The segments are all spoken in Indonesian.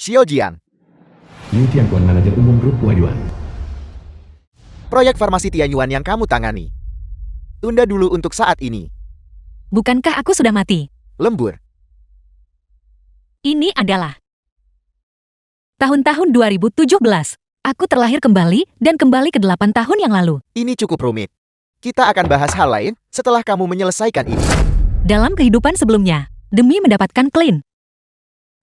Xiao Jian, Liu Tianquan, manajer umum grup Huayuan. proyek farmasi Tianyuan yang kamu tangani. Tunda dulu untuk saat ini. Bukankah aku sudah mati? Lembur. Ini adalah tahun-tahun 2017. Aku terlahir kembali dan kembali ke 8 tahun yang lalu. Ini cukup rumit. Kita akan bahas hal lain setelah kamu menyelesaikan ini. Dalam kehidupan sebelumnya, demi mendapatkan clean,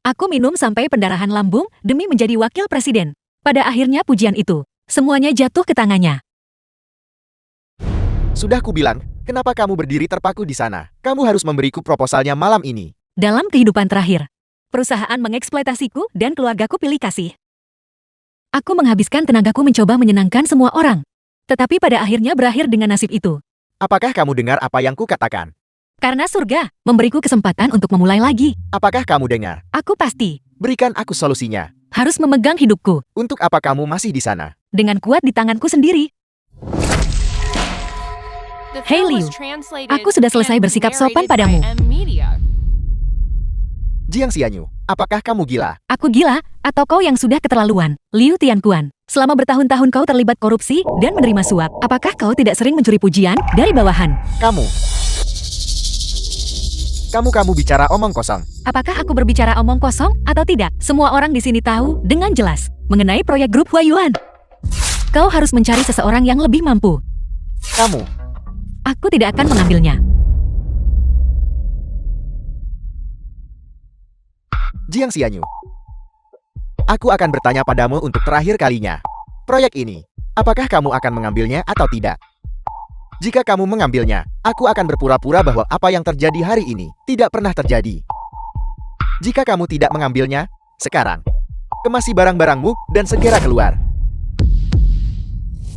aku minum sampai pendarahan lambung demi menjadi wakil presiden. Pada akhirnya pujian itu, semuanya jatuh ke tangannya. Sudah kubilang, kenapa kamu berdiri terpaku di sana? Kamu harus memberiku proposalnya malam ini. Dalam kehidupan terakhir, perusahaan mengeksploitasiku dan keluargaku pilih kasih. Aku menghabiskan tenagaku mencoba menyenangkan semua orang. Tetapi pada akhirnya berakhir dengan nasib itu. Apakah kamu dengar apa yang kukatakan? Karena surga memberiku kesempatan untuk memulai lagi. Apakah kamu dengar? Aku pasti Berikan aku solusinya. harus memegang hidupku Untuk apa kamu masih di sana? dengan kuat di tanganku sendiri. Hey Liu, aku sudah selesai bersikap sopan padamu. Jiang Xianyu, apakah kamu gila? Aku gila, atau kau yang sudah keterlaluan? Liu Tianquan, selama bertahun-tahun kau terlibat korupsi dan menerima suap. Apakah kau tidak sering mencuri pujian dari bawahan? Kamu bicara omong kosong. Apakah aku berbicara omong kosong atau tidak? Semua orang di sini tahu dengan jelas mengenai proyek grup Huayuan. Kau harus mencari seseorang yang lebih mampu. Aku tidak akan mengambilnya. Jiang Xianyu, aku akan bertanya padamu untuk terakhir kalinya. Proyek ini, apakah kamu akan mengambilnya atau tidak? Jika kamu mengambilnya, aku akan berpura-pura bahwa apa yang terjadi hari ini tidak pernah terjadi. Jika kamu tidak mengambilnya, sekarang, kemasi barang-barangmu dan segera keluar.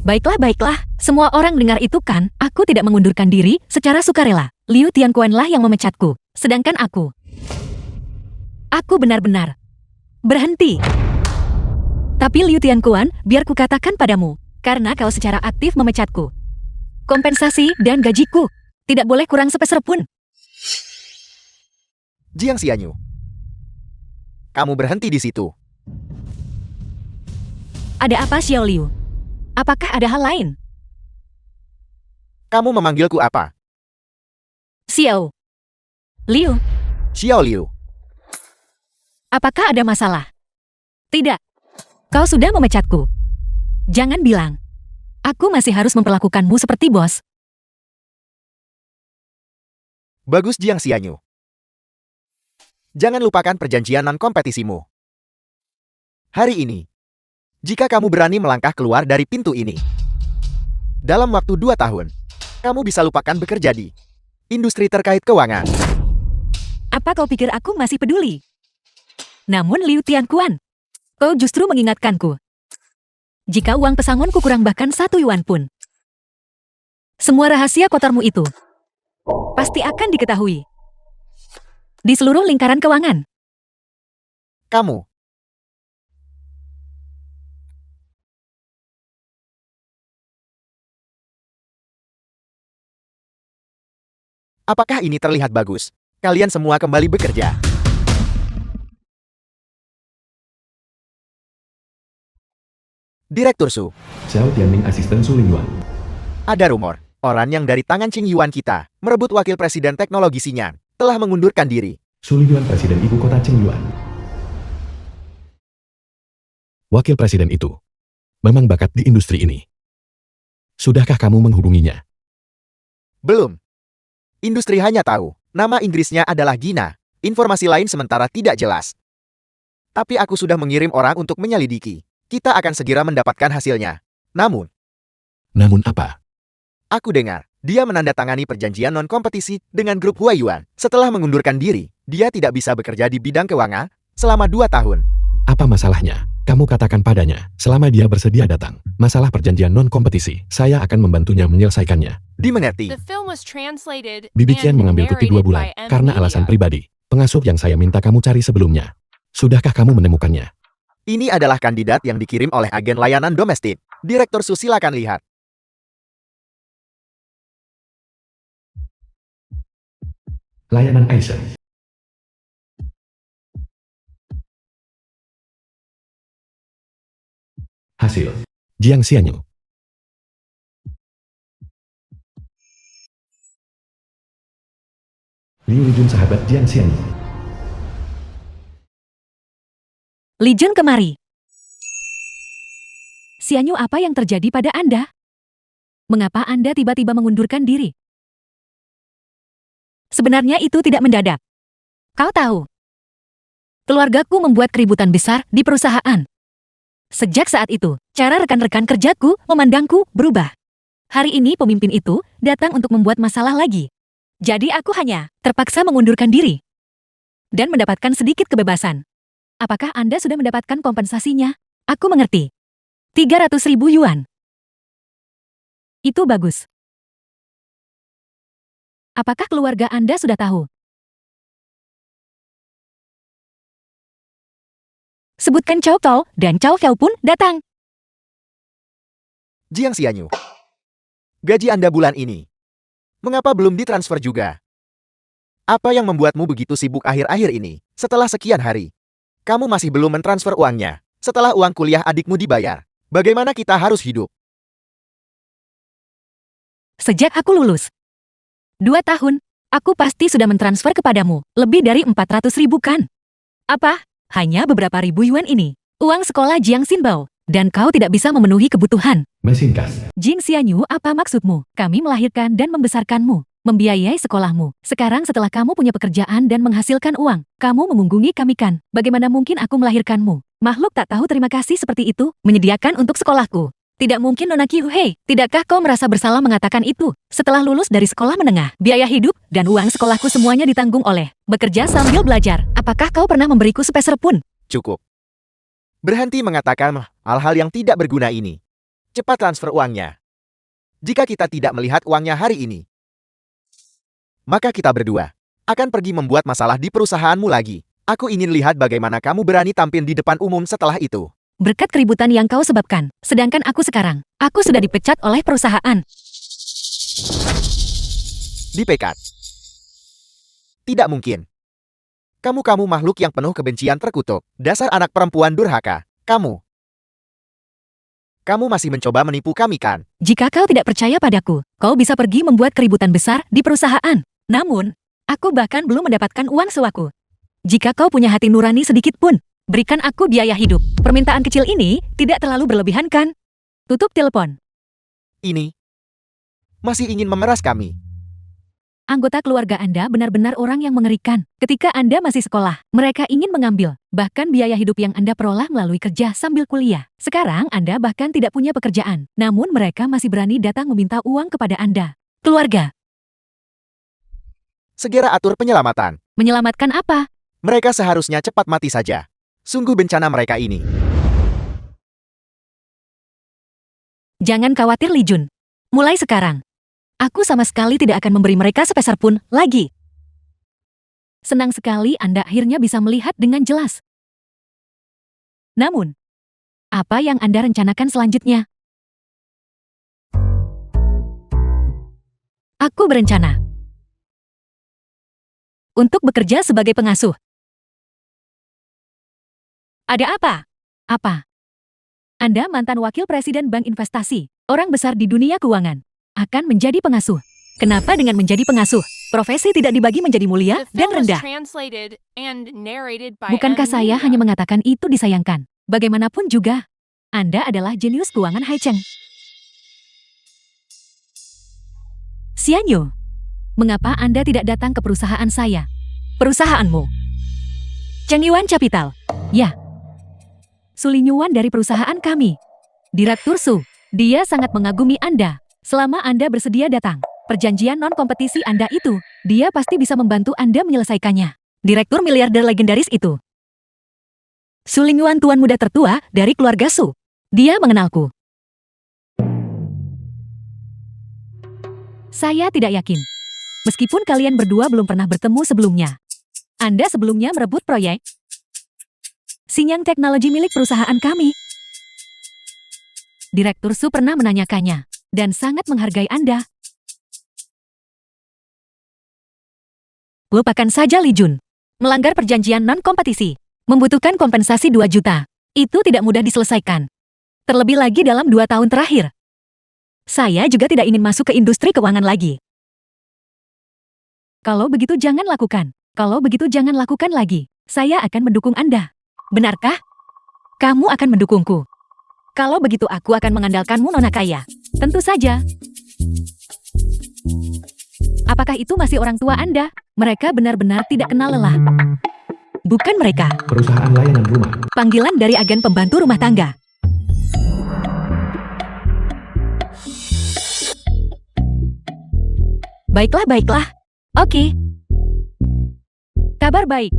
Baiklah. Semua orang dengar itu kan? Aku tidak mengundurkan diri secara sukarela. Liu Tianquan lah yang memecatku. Sedangkan aku benar-benar berhenti. Tapi Liu Tianquan, biar ku katakan padamu, karena kau secara aktif memecatku. Kompensasi dan gajiku tidak boleh kurang sepeser pun. Jiang Xianyu, kamu berhenti di situ. Ada apa, Xiao Liu? Apakah ada hal lain? Kamu memanggilku apa? Xiao Liu, Xiao Liu. apakah ada masalah? Tidak. Kau sudah memecatku. Jangan bilang aku masih harus memperlakukanmu seperti bos. Bagus Jiang Xianyu. Jangan lupakan perjanjian non-kompetisimu. Hari ini, jika kamu berani melangkah keluar dari pintu ini, dalam waktu 2 tahun, kamu bisa lupakan bekerja di industri terkait keuangan. Apa kau pikir aku masih peduli? Namun Liu Tianquan, kau justru mengingatkanku. Jika uang pesangonku kurang bahkan 1 yuan pun, semua rahasia kotormu itu pasti akan diketahui di seluruh lingkaran keuangan. Kamu. Apakah ini terlihat bagus? Kalian semua kembali bekerja. Direktur Su, Xiao Tianming, asisten Su Lingyuan. ada rumor, orang yang dari tangan Qing Yuan kita, merebut wakil presiden teknologi Xinyan, telah mengundurkan diri. Su Lingyuan, presiden ibu kota Qingyuan. Wakil presiden itu memang bakat di industri ini. Sudahkah kamu menghubunginya? Belum. Industri hanya tahu, nama Inggrisnya adalah Gina. Informasi lain sementara tidak jelas. Tapi aku sudah mengirim orang untuk menyelidiki. Kita akan segera mendapatkan hasilnya. Namun Apa? aku dengar, dia menandatangani perjanjian non-kompetisi dengan grup Huayuan. Setelah mengundurkan diri, dia tidak bisa bekerja di bidang keuangan selama 2 tahun. Apa masalahnya? Kamu katakan padanya, selama dia bersedia datang. Masalah perjanjian non-kompetisi, saya akan membantunya menyelesaikannya. Dimengerti. Bibi Qian mengambil cuti 2 bulan, karena alasan pribadi. Pengasuh yang saya minta kamu cari sebelumnya. Sudahkah kamu menemukannya? Ini adalah kandidat yang dikirim oleh agen layanan domestik. Direktur Su, silakan lihat. Layanan Aisyah. Hasil. Jiang Xianyu. Liu Lijun sahabat Jiang Xianyu. Li Jun kemari. Xianyu, apa yang terjadi pada Anda? Mengapa Anda tiba-tiba mengundurkan diri? Sebenarnya itu tidak mendadak. Kau tahu, keluargaku membuat keributan besar di perusahaan. Sejak saat itu, cara rekan-rekan kerjaku memandangku berubah. Hari ini pemimpin itu datang untuk membuat masalah lagi. Jadi aku hanya terpaksa mengundurkan diri dan mendapatkan sedikit kebebasan. Apakah Anda sudah mendapatkan kompensasinya? Aku mengerti. 300.000 yuan. Itu bagus. Apakah keluarga Anda sudah tahu? Sebutkan Cao Cao, dan Cao Cao pun datang. Jiang Xianyu. Gaji Anda bulan ini. Mengapa belum ditransfer juga? Apa yang membuatmu begitu sibuk akhir-akhir ini? Setelah sekian hari, kamu masih belum mentransfer uangnya. Setelah uang kuliah adikmu dibayar, bagaimana kita harus hidup? Sejak aku lulus 2 tahun, aku pasti sudah mentransfer kepadamu lebih dari 400.000 kan? Apa? Hanya beberapa ribu yuan ini. Uang sekolah Jiang Xinbao. Dan kau tidak bisa memenuhi kebutuhan. Mesinkas. Jing Xianyu, apa maksudmu? Kami melahirkan dan membesarkanmu, membiayai sekolahmu. Sekarang setelah kamu punya pekerjaan dan menghasilkan uang, kamu memunggungi kami kan? Bagaimana mungkin aku melahirkanmu? Makhluk tak tahu terima kasih seperti itu, menyediakan untuk sekolahku. Tidak mungkin, Nona Qiu Hei. Tidakkah kau merasa bersalah mengatakan itu? Setelah lulus dari sekolah menengah, biaya hidup dan uang sekolahku semuanya ditanggung oleh bekerja sambil belajar. Apakah kau pernah memberiku sepeser pun? Cukup. Berhenti mengatakan hal-hal yang tidak berguna ini. Cepat transfer uangnya. Jika kita tidak melihat uangnya hari ini, maka kita berdua akan pergi membuat masalah di perusahaanmu lagi. Aku ingin lihat bagaimana kamu berani tampil di depan umum setelah itu. Berkat keributan yang kau sebabkan, sedangkan aku sekarang, aku sudah dipecat oleh perusahaan. Dipecat? Tidak mungkin. Kamu makhluk yang penuh kebencian terkutuk. Dasar anak perempuan durhaka. Kamu masih mencoba menipu kami kan? Jika kau tidak percaya padaku, kau bisa pergi membuat keributan besar di perusahaan. Namun, aku bahkan belum mendapatkan uang sewaku. Jika kau punya hati nurani sedikit pun, berikan aku biaya hidup. Permintaan kecil ini tidak terlalu berlebihan kan? Tutup telepon. Ini masih ingin memeras kami. Anggota keluarga Anda benar-benar orang yang mengerikan. Ketika Anda masih sekolah, mereka ingin mengambil bahkan biaya hidup yang Anda peroleh melalui kerja sambil kuliah. Sekarang Anda bahkan tidak punya pekerjaan, namun mereka masih berani datang meminta uang kepada Anda. Keluarga. Segera atur penyelamatan. Menyelamatkan apa? Mereka seharusnya cepat mati saja. Sungguh bencana mereka ini. Jangan khawatir, Li Jun. Mulai sekarang, aku sama sekali tidak akan memberi mereka sepeser pun lagi. Senang sekali Anda akhirnya bisa melihat dengan jelas. Namun, apa yang Anda rencanakan selanjutnya? Aku berencana untuk bekerja sebagai pengasuh. Ada apa? Apa? Anda mantan wakil presiden bank investasi, orang besar di dunia keuangan, akan menjadi pengasuh. Kenapa dengan menjadi pengasuh, profesi tidak dibagi menjadi mulia dan rendah? Bukankah saya hanya mengatakan itu disayangkan? Bagaimanapun juga, Anda adalah jenius keuangan Hai Cheng. Xianyu, mengapa Anda tidak datang ke perusahaan saya? Perusahaanmu? Cheng Yuan Capital. Ya. Suli Nyuan dari perusahaan kami. Direktur Su, dia sangat mengagumi Anda. Selama Anda bersedia datang, perjanjian non-kompetisi Anda itu, dia pasti bisa membantu Anda menyelesaikannya. Direktur miliarder legendaris itu. Su Lingyuan, tuan muda tertua dari keluarga Su. Dia mengenalku. Saya tidak yakin. Meskipun kalian berdua belum pernah bertemu sebelumnya. Anda sebelumnya merebut proyek Sinyang teknologi milik perusahaan kami. Direktur Su pernah menanyakannya, dan sangat menghargai Anda. Lupakan saja Li Jun. Melanggar perjanjian non-kompetisi. Membutuhkan kompensasi 2 juta. Itu tidak mudah diselesaikan. Terlebih lagi dalam 2 tahun terakhir. Saya juga tidak ingin masuk ke industri keuangan lagi. Kalau begitu jangan lakukan. Kalau begitu jangan lakukan lagi. Saya akan mendukung Anda. Benarkah? Kamu akan mendukungku. Kalau begitu aku akan mengandalkanmu, Nona Kaya. Tentu saja. Apakah itu masih orang tua Anda? Mereka benar-benar tidak kenal lelah. Bukan mereka. Perusahaan layanan rumah. Panggilan dari agen pembantu rumah tangga. Baiklah, baiklah. Oke. Kabar baik.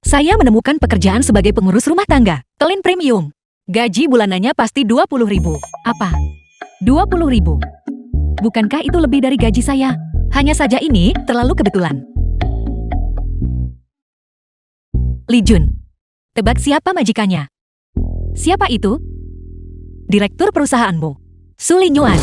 Saya menemukan pekerjaan sebagai pengurus rumah tangga. Clean Premium. Gaji bulanannya pasti 20.000. Apa? 20.000. Bukankah itu lebih dari gaji saya? Hanya saja ini terlalu kebetulan. Li Jun. Tebak siapa majikannya? Siapa itu? Direktur perusahaanmu. Su Li Nyuan.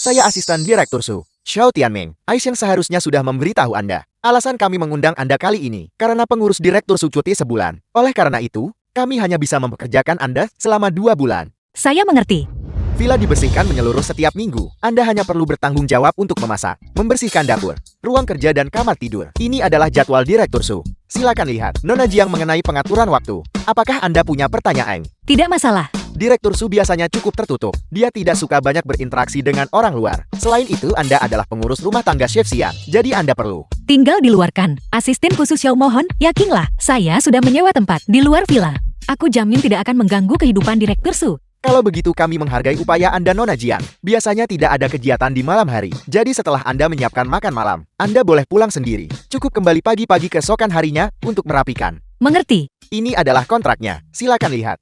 Saya asisten Direktur Su, Xiao Tianming. Aisyang seharusnya sudah memberitahu Anda. Alasan kami mengundang Anda kali ini, karena pengurus Direktur Su cuti sebulan. Oleh karena itu, kami hanya bisa mempekerjakan Anda selama 2 bulan. Saya mengerti. Villa dibersihkan menyeluruh setiap minggu. Anda hanya perlu bertanggung jawab untuk memasak, membersihkan dapur, ruang kerja dan kamar tidur. Ini adalah jadwal Direktur Su. Silakan lihat. Nona Jiang mengenai pengaturan waktu. Apakah Anda punya pertanyaan? Tidak masalah. Direktur Su biasanya cukup tertutup. Dia tidak suka banyak berinteraksi dengan orang luar. Selain itu, Anda adalah pengurus rumah tangga chef siang. Jadi Anda perlu Tinggal di luar kan. Asisten khusus Xiao mohon, yakinlah. Saya sudah menyewa tempat di luar villa. Aku jamin tidak akan mengganggu kehidupan Direktur Su. Kalau begitu kami menghargai upaya Anda Nona Jiang. Biasanya tidak ada kegiatan di malam hari. Jadi setelah Anda menyiapkan makan malam, Anda boleh pulang sendiri. Cukup kembali pagi-pagi keesokan harinya untuk merapikan. Mengerti? Ini adalah kontraknya. Silakan lihat.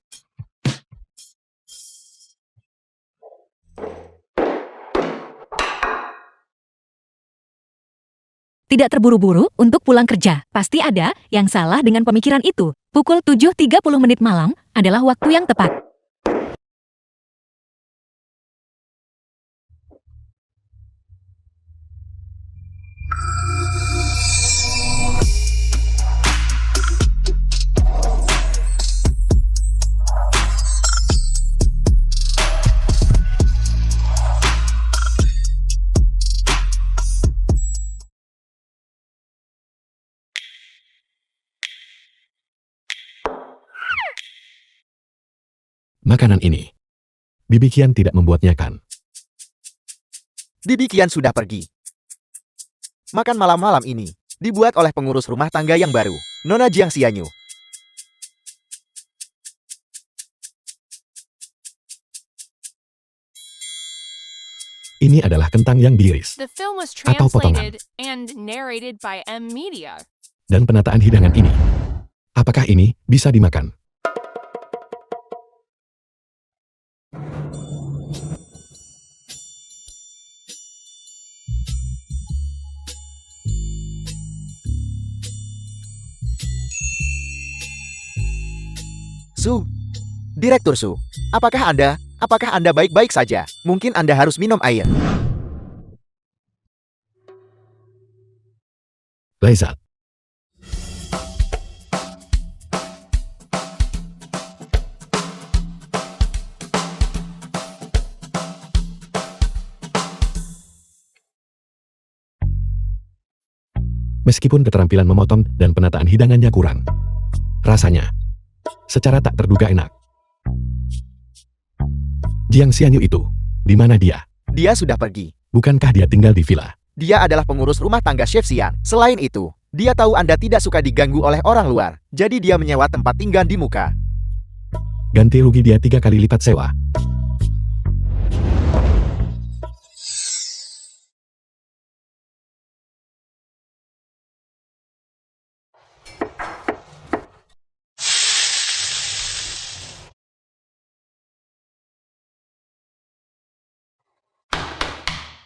Tidak terburu-buru untuk pulang kerja. Pasti ada yang salah dengan pemikiran itu. Pukul 7.30 malam adalah waktu yang tepat. Makanan ini. Bibi Qian tidak membuatnya kan? Bibi Qian sudah pergi. Makan malam-malam ini dibuat oleh pengurus rumah tangga yang baru, Nona Jiang Xianyu. Ini adalah kentang yang diiris. The film was Atau potongan. translated and narrated by M Media. Dan penataan hidangan ini. Apakah ini bisa dimakan? Su, Direktur Su, apakah Anda baik-baik saja? Mungkin Anda harus minum air. Lezat. Meskipun keterampilan memotong dan penataan hidangannya kurang, rasanya secara tak terduga enak. Jiang Xianyu itu, di mana dia? Dia sudah pergi. Bukankah dia tinggal di villa? Dia adalah pengurus rumah tangga chef siang. Selain itu, dia tahu Anda tidak suka diganggu oleh orang luar. Jadi dia menyewa tempat tinggal di muka. Ganti rugi dia 3 kali lipat sewa.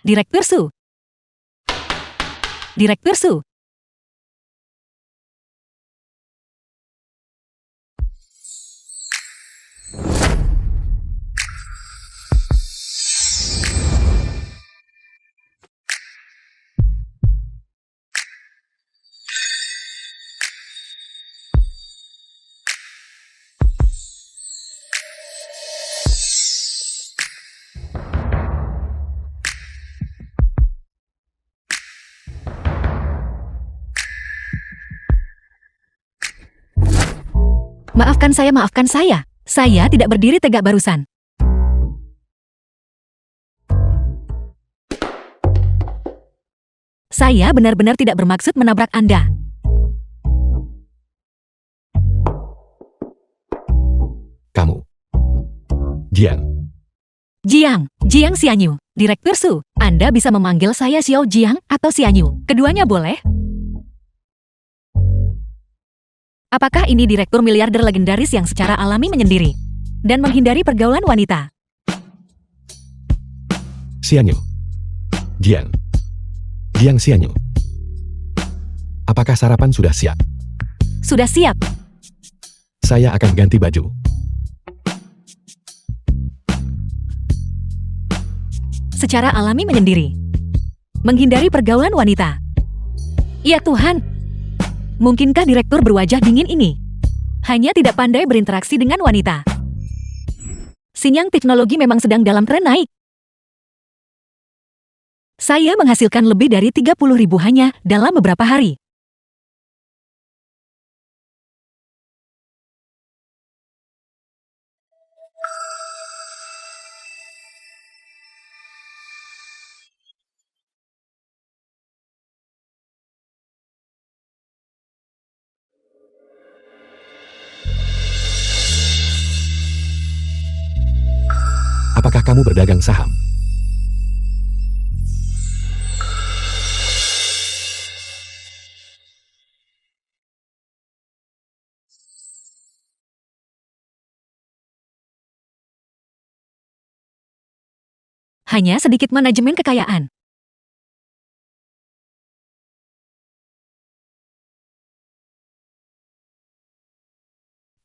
Direktur Su. Direktur Su. Maafkan saya, maafkan saya. Saya tidak berdiri tegak barusan. Saya benar-benar tidak bermaksud menabrak Anda. Kamu. Jian. Jiang Xianyu. Direktur Su, Anda bisa memanggil saya Xiao Jiang atau Xianyu. Keduanya boleh? Apakah ini direktur miliarder legendaris yang secara alami menyendiri dan menghindari pergaulan wanita? Xianyu. Jian. Jiang Xianyu. Apakah sarapan sudah siap? Sudah siap. Saya akan ganti baju. Secara alami menyendiri. Menghindari pergaulan wanita. Ya Tuhan. Mungkinkah direktur berwajah dingin ini hanya tidak pandai berinteraksi dengan wanita? Sinyang teknologi memang sedang dalam tren naik. Saya menghasilkan lebih dari 30.000 hanya dalam beberapa hari. Apakah kamu berdagang saham? Hanya sedikit manajemen kekayaan.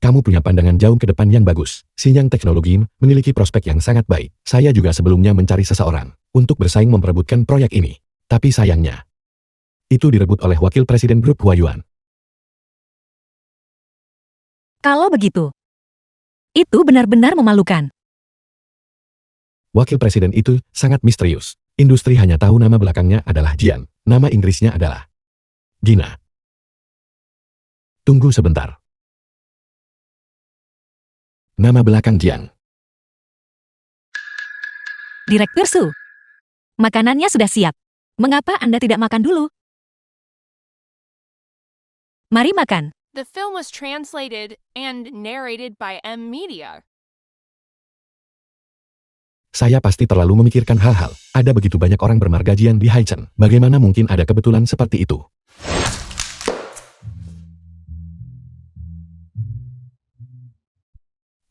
Kamu punya pandangan jauh ke depan yang bagus. Sinyang teknologi memiliki prospek yang sangat baik. Saya juga sebelumnya mencari seseorang untuk bersaing memperebutkan proyek ini. Tapi sayangnya, itu direbut oleh Wakil Presiden Grup Huayuan. Kalau begitu, itu benar-benar memalukan. Wakil Presiden itu sangat misterius. Industri hanya tahu nama belakangnya adalah Jian. Nama Inggrisnya adalah Gina. Tunggu sebentar. Nama belakang Jiang. Direktur Su, makanannya sudah siap. Mengapa Anda tidak makan dulu? Mari makan. The film was translated and narrated by M Media. Saya pasti terlalu memikirkan hal-hal. Ada begitu banyak orang bermarga Jian di Haichen. Bagaimana mungkin ada kebetulan seperti itu?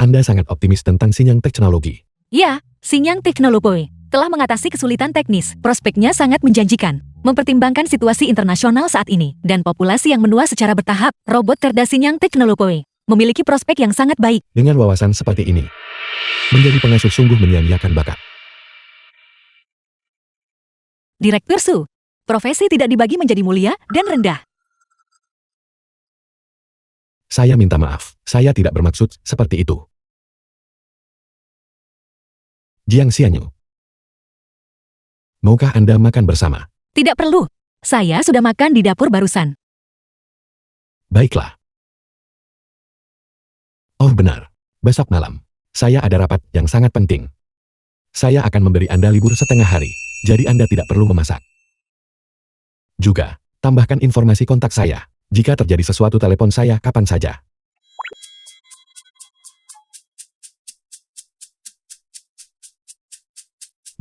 Anda sangat optimis tentang sinyang teknologi. Ya, Sinyang Teknologi telah mengatasi kesulitan teknis. Prospeknya sangat menjanjikan. Mempertimbangkan situasi internasional saat ini dan populasi yang menua secara bertahap, robot cerdas Sinyang Teknologi memiliki prospek yang sangat baik. Dengan wawasan seperti ini, menjadi pengasuh sungguh menyia-nyiakan bakat. Direktur Su, profesi tidak dibagi menjadi mulia dan rendah. Saya minta maaf, saya tidak bermaksud seperti itu. Jiang Xianyu. Maukah Anda makan bersama? Tidak perlu. Saya sudah makan di dapur barusan. Baiklah. Oh benar, besok malam, saya ada rapat yang sangat penting. Saya akan memberi Anda libur setengah hari, jadi Anda tidak perlu memasak. Juga, tambahkan informasi kontak saya. Jika terjadi sesuatu telepon saya kapan saja.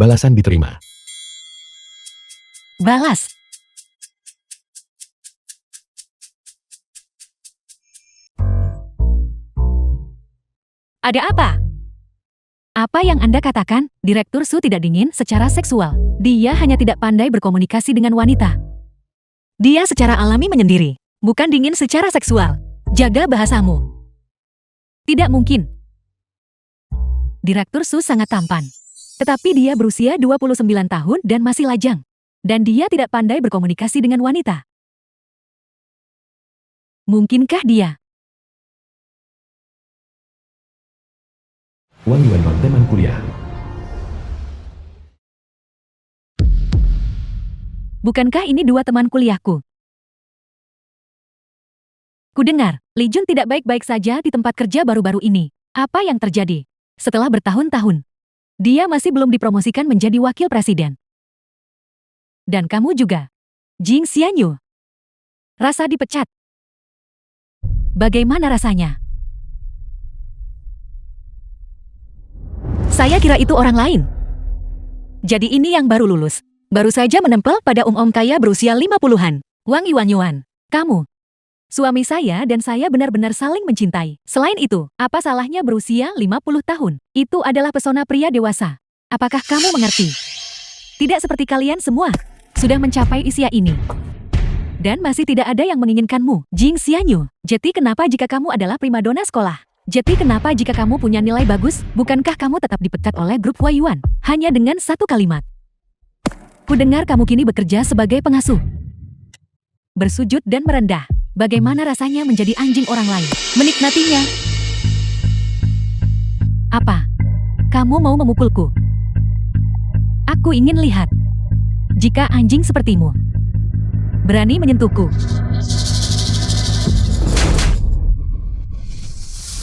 Balasan diterima. Balas. Ada apa? Apa yang Anda katakan? Direktur Su tidak dingin secara seksual. Dia hanya tidak pandai berkomunikasi dengan wanita. Dia secara alami menyendiri, bukan dingin secara seksual. Jaga bahasamu. Tidak mungkin. Direktur Su sangat tampan. Tetapi dia berusia 29 tahun dan masih lajang. Dan dia tidak pandai berkomunikasi dengan wanita. Mungkinkah dia? Wang Yuan teman kuliah. Bukankah ini dua teman kuliahku? Ku dengar, Li Jun tidak baik-baik saja di tempat kerja baru-baru ini. Apa yang terjadi? Setelah bertahun-tahun, dia masih belum dipromosikan menjadi wakil presiden. Dan kamu juga, Jing Xianyu. Rasa dipecat. Bagaimana rasanya? Saya kira itu orang lain. Jadi ini yang baru lulus. Baru saja menempel pada om-om kaya berusia 50-an. Wang Yuanyuan, kamu. Suami saya dan saya benar-benar saling mencintai. Selain itu, apa salahnya berusia 50 tahun? Itu adalah pesona pria dewasa. Apakah kamu mengerti? Tidak seperti kalian semua. Sudah mencapai usia ini. Dan masih tidak ada yang menginginkanmu, Jing Xianyu. Jadi kenapa jika kamu adalah primadona sekolah? Jadi kenapa jika kamu punya nilai bagus, bukankah kamu tetap dipecat oleh grup Huayuan? Hanya dengan satu kalimat. Ku dengar kamu kini bekerja sebagai pengasuh. Bersujud dan merendah. Bagaimana rasanya menjadi anjing orang lain? Menikmatinya. Apa? Kamu mau memukulku? Aku ingin lihat. Jika anjing sepertimu berani menyentuhku.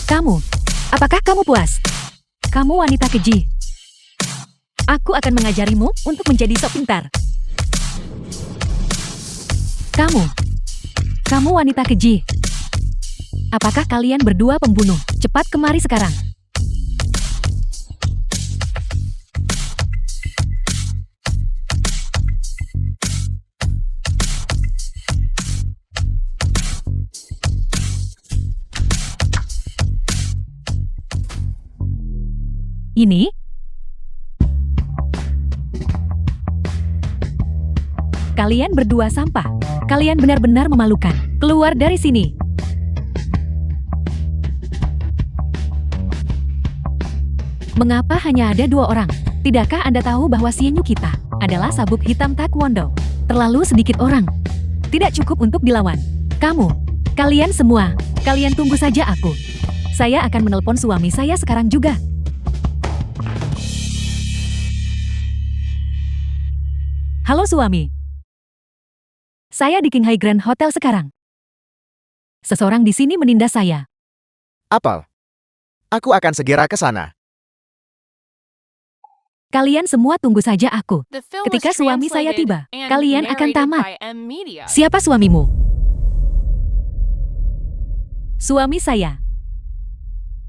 Kamu, apakah kamu puas? Kamu wanita keji. Aku akan mengajarimu untuk menjadi sok pintar. Kamu wanita keji. Apakah kalian berdua pembunuh? Cepat kemari sekarang. Ini? Kalian berdua sampah. Kalian benar-benar memalukan. Keluar dari sini. Mengapa hanya ada 2 orang? Tidakkah Anda tahu bahwa Xianyu kita adalah sabuk hitam taekwondo? Terlalu sedikit orang. Tidak cukup untuk dilawan. Kalian semua, kalian tunggu saja aku. Saya akan menelpon suami saya sekarang juga. Halo suami. Saya di Qinghai Grand Hotel sekarang. Seseorang di sini menindas saya. Apel. Aku akan segera ke sana. Kalian semua tunggu saja aku. Ketika suami saya tiba, kalian akan tamat. Siapa suamimu? Suami saya.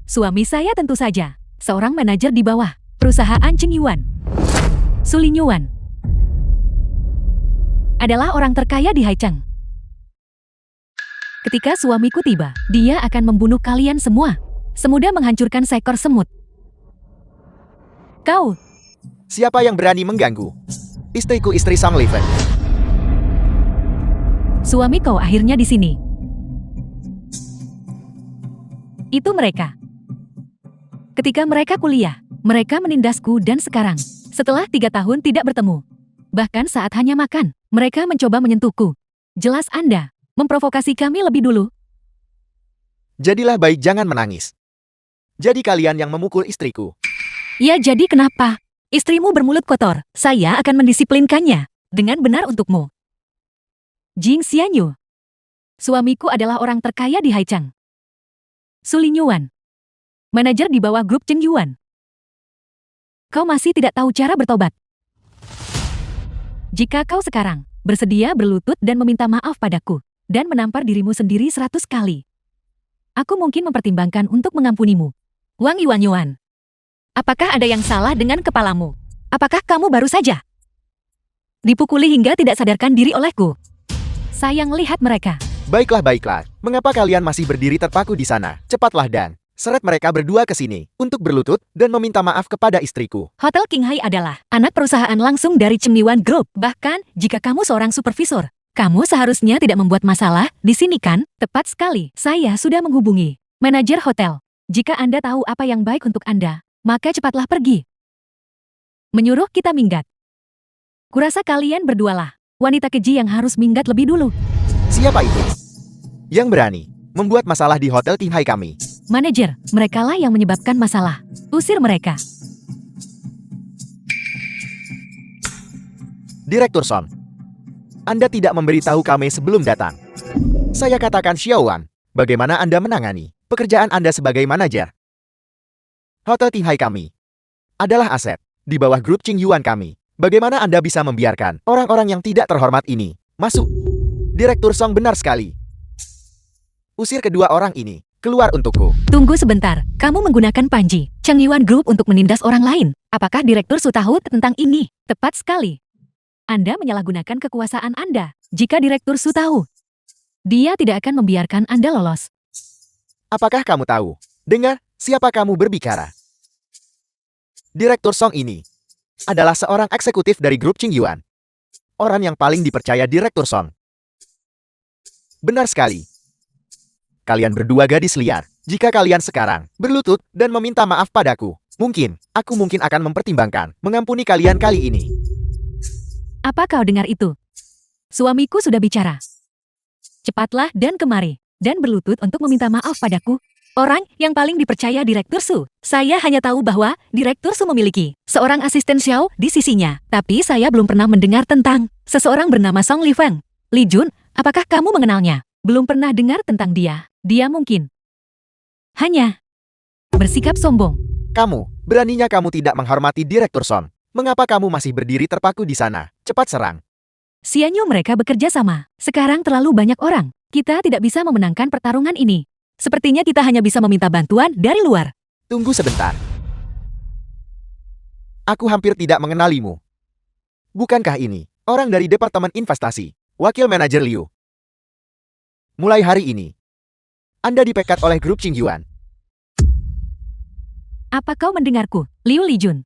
Suami saya tentu saja. Seorang manajer di bawah perusahaan Cheng Yuan. Su Lin Yuan. Adalah orang terkaya di Haicheng. Ketika suamiku tiba, dia akan membunuh kalian semua. Semudah menghancurkan seekor semut. Kau. Siapa yang berani mengganggu? Istriku istri Sang Liven. Suami kau akhirnya di sini. Itu mereka. Ketika mereka kuliah, mereka menindasku dan sekarang, setelah 3 tahun tidak bertemu. Bahkan saat hanya makan, mereka mencoba menyentuhku. Jelas Anda memprovokasi kami lebih dulu. Jadilah baik, jangan menangis. Jadi kalian yang memukul istriku. Ya, jadi kenapa? Istrimu bermulut kotor. Saya akan mendisiplinkannya dengan benar untukmu. Jing Xianyu. Suamiku adalah orang terkaya di Haicheng. Su Lin Yuan. Manajer di bawah grup Cheng Yuan. Kau masih tidak tahu cara bertobat. Jika kau sekarang bersedia berlutut dan meminta maaf padaku, dan menampar dirimu sendiri 100 kali, aku mungkin mempertimbangkan untuk mengampunimu. Wang Yuanyuan. Apakah ada yang salah dengan kepalamu? Apakah kamu baru saja dipukuli hingga tidak sadarkan diri olehku? Sayang lihat mereka. Baiklah. Mengapa kalian masih berdiri terpaku di sana? Cepatlah dan seret mereka berdua ke sini untuk berlutut dan meminta maaf kepada istriku. Hotel Qinghai adalah anak perusahaan langsung dari Cheng Yuan Group. Bahkan, jika kamu seorang supervisor, kamu seharusnya tidak membuat masalah di sini kan? Tepat sekali, saya sudah menghubungi manajer hotel. Jika Anda tahu apa yang baik untuk Anda, maka cepatlah pergi. Menyuruh kita minggat. Kurasa kalian berdualah wanita keji yang harus minggat lebih dulu. Siapa itu yang berani membuat masalah di hotel Qinghai kami? Manajer, merekalah yang menyebabkan masalah. Usir mereka. Direktur Son, Anda tidak memberitahu kami sebelum datang. Saya katakan Xiaowan, Bagaimana Anda menangani pekerjaan Anda sebagai manajer? Hotel Tinghai kami adalah aset di bawah grup Qing Yuan kami. Bagaimana Anda bisa membiarkan orang-orang yang tidak terhormat ini masuk? Direktur Song benar sekali. Usir kedua orang ini keluar untukku. Tunggu sebentar, kamu menggunakan Panji, Cheng Yuan Group untuk menindas orang lain. Apakah Direktur Su tahu tentang ini? Tepat sekali. Anda menyalahgunakan kekuasaan Anda. Jika Direktur Su tahu, dia tidak akan membiarkan Anda lolos. Apakah kamu tahu? Dengar, siapa kamu berbicara? Direktur Song ini adalah seorang eksekutif dari grup Qing Yuan. Orang yang paling dipercaya Direktur Song. Benar sekali. Kalian berdua gadis liar. Jika kalian sekarang berlutut dan meminta maaf padaku, aku mungkin akan mempertimbangkan mengampuni kalian kali ini. Apa kau dengar itu? Suamiku sudah bicara. Cepatlah dan kemari, dan berlutut untuk meminta maaf padaku. Orang yang paling dipercaya Direktur Su. Saya hanya tahu bahwa Direktur Su memiliki seorang asisten Xiao di sisinya. Tapi saya belum pernah mendengar tentang seseorang bernama Song Li Feng. Li Jun, apakah kamu mengenalnya? Belum pernah dengar tentang dia. Dia mungkin hanya bersikap sombong. Kamu, beraninya kamu tidak menghormati Direktur Song. Mengapa kamu masih berdiri terpaku di sana? Cepat serang. Sianyo mereka bekerja sama. Sekarang terlalu banyak orang. Kita tidak bisa memenangkan pertarungan ini. Sepertinya kita hanya bisa meminta bantuan dari luar. Tunggu sebentar. Aku hampir tidak mengenalimu. Bukankah ini orang dari Departemen Investasi, Wakil Manajer Liu? Mulai hari ini, Anda dipecat oleh grup Qing Yuan. Apa kau mendengarku, Liu Lijun?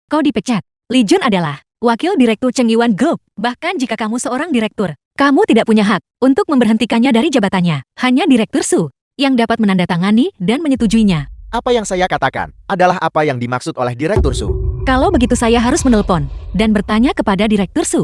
Kau dipecat. Lijun adalah wakil direktur Cheng Yuan Group. Bahkan jika kamu seorang direktur, kamu tidak punya hak untuk memberhentikannya dari jabatannya. Hanya Direktur Su yang dapat menandatangani dan menyetujuinya. Apa yang saya katakan adalah apa yang dimaksud oleh Direktur Su. Kalau begitu saya harus menelpon dan bertanya kepada Direktur Su.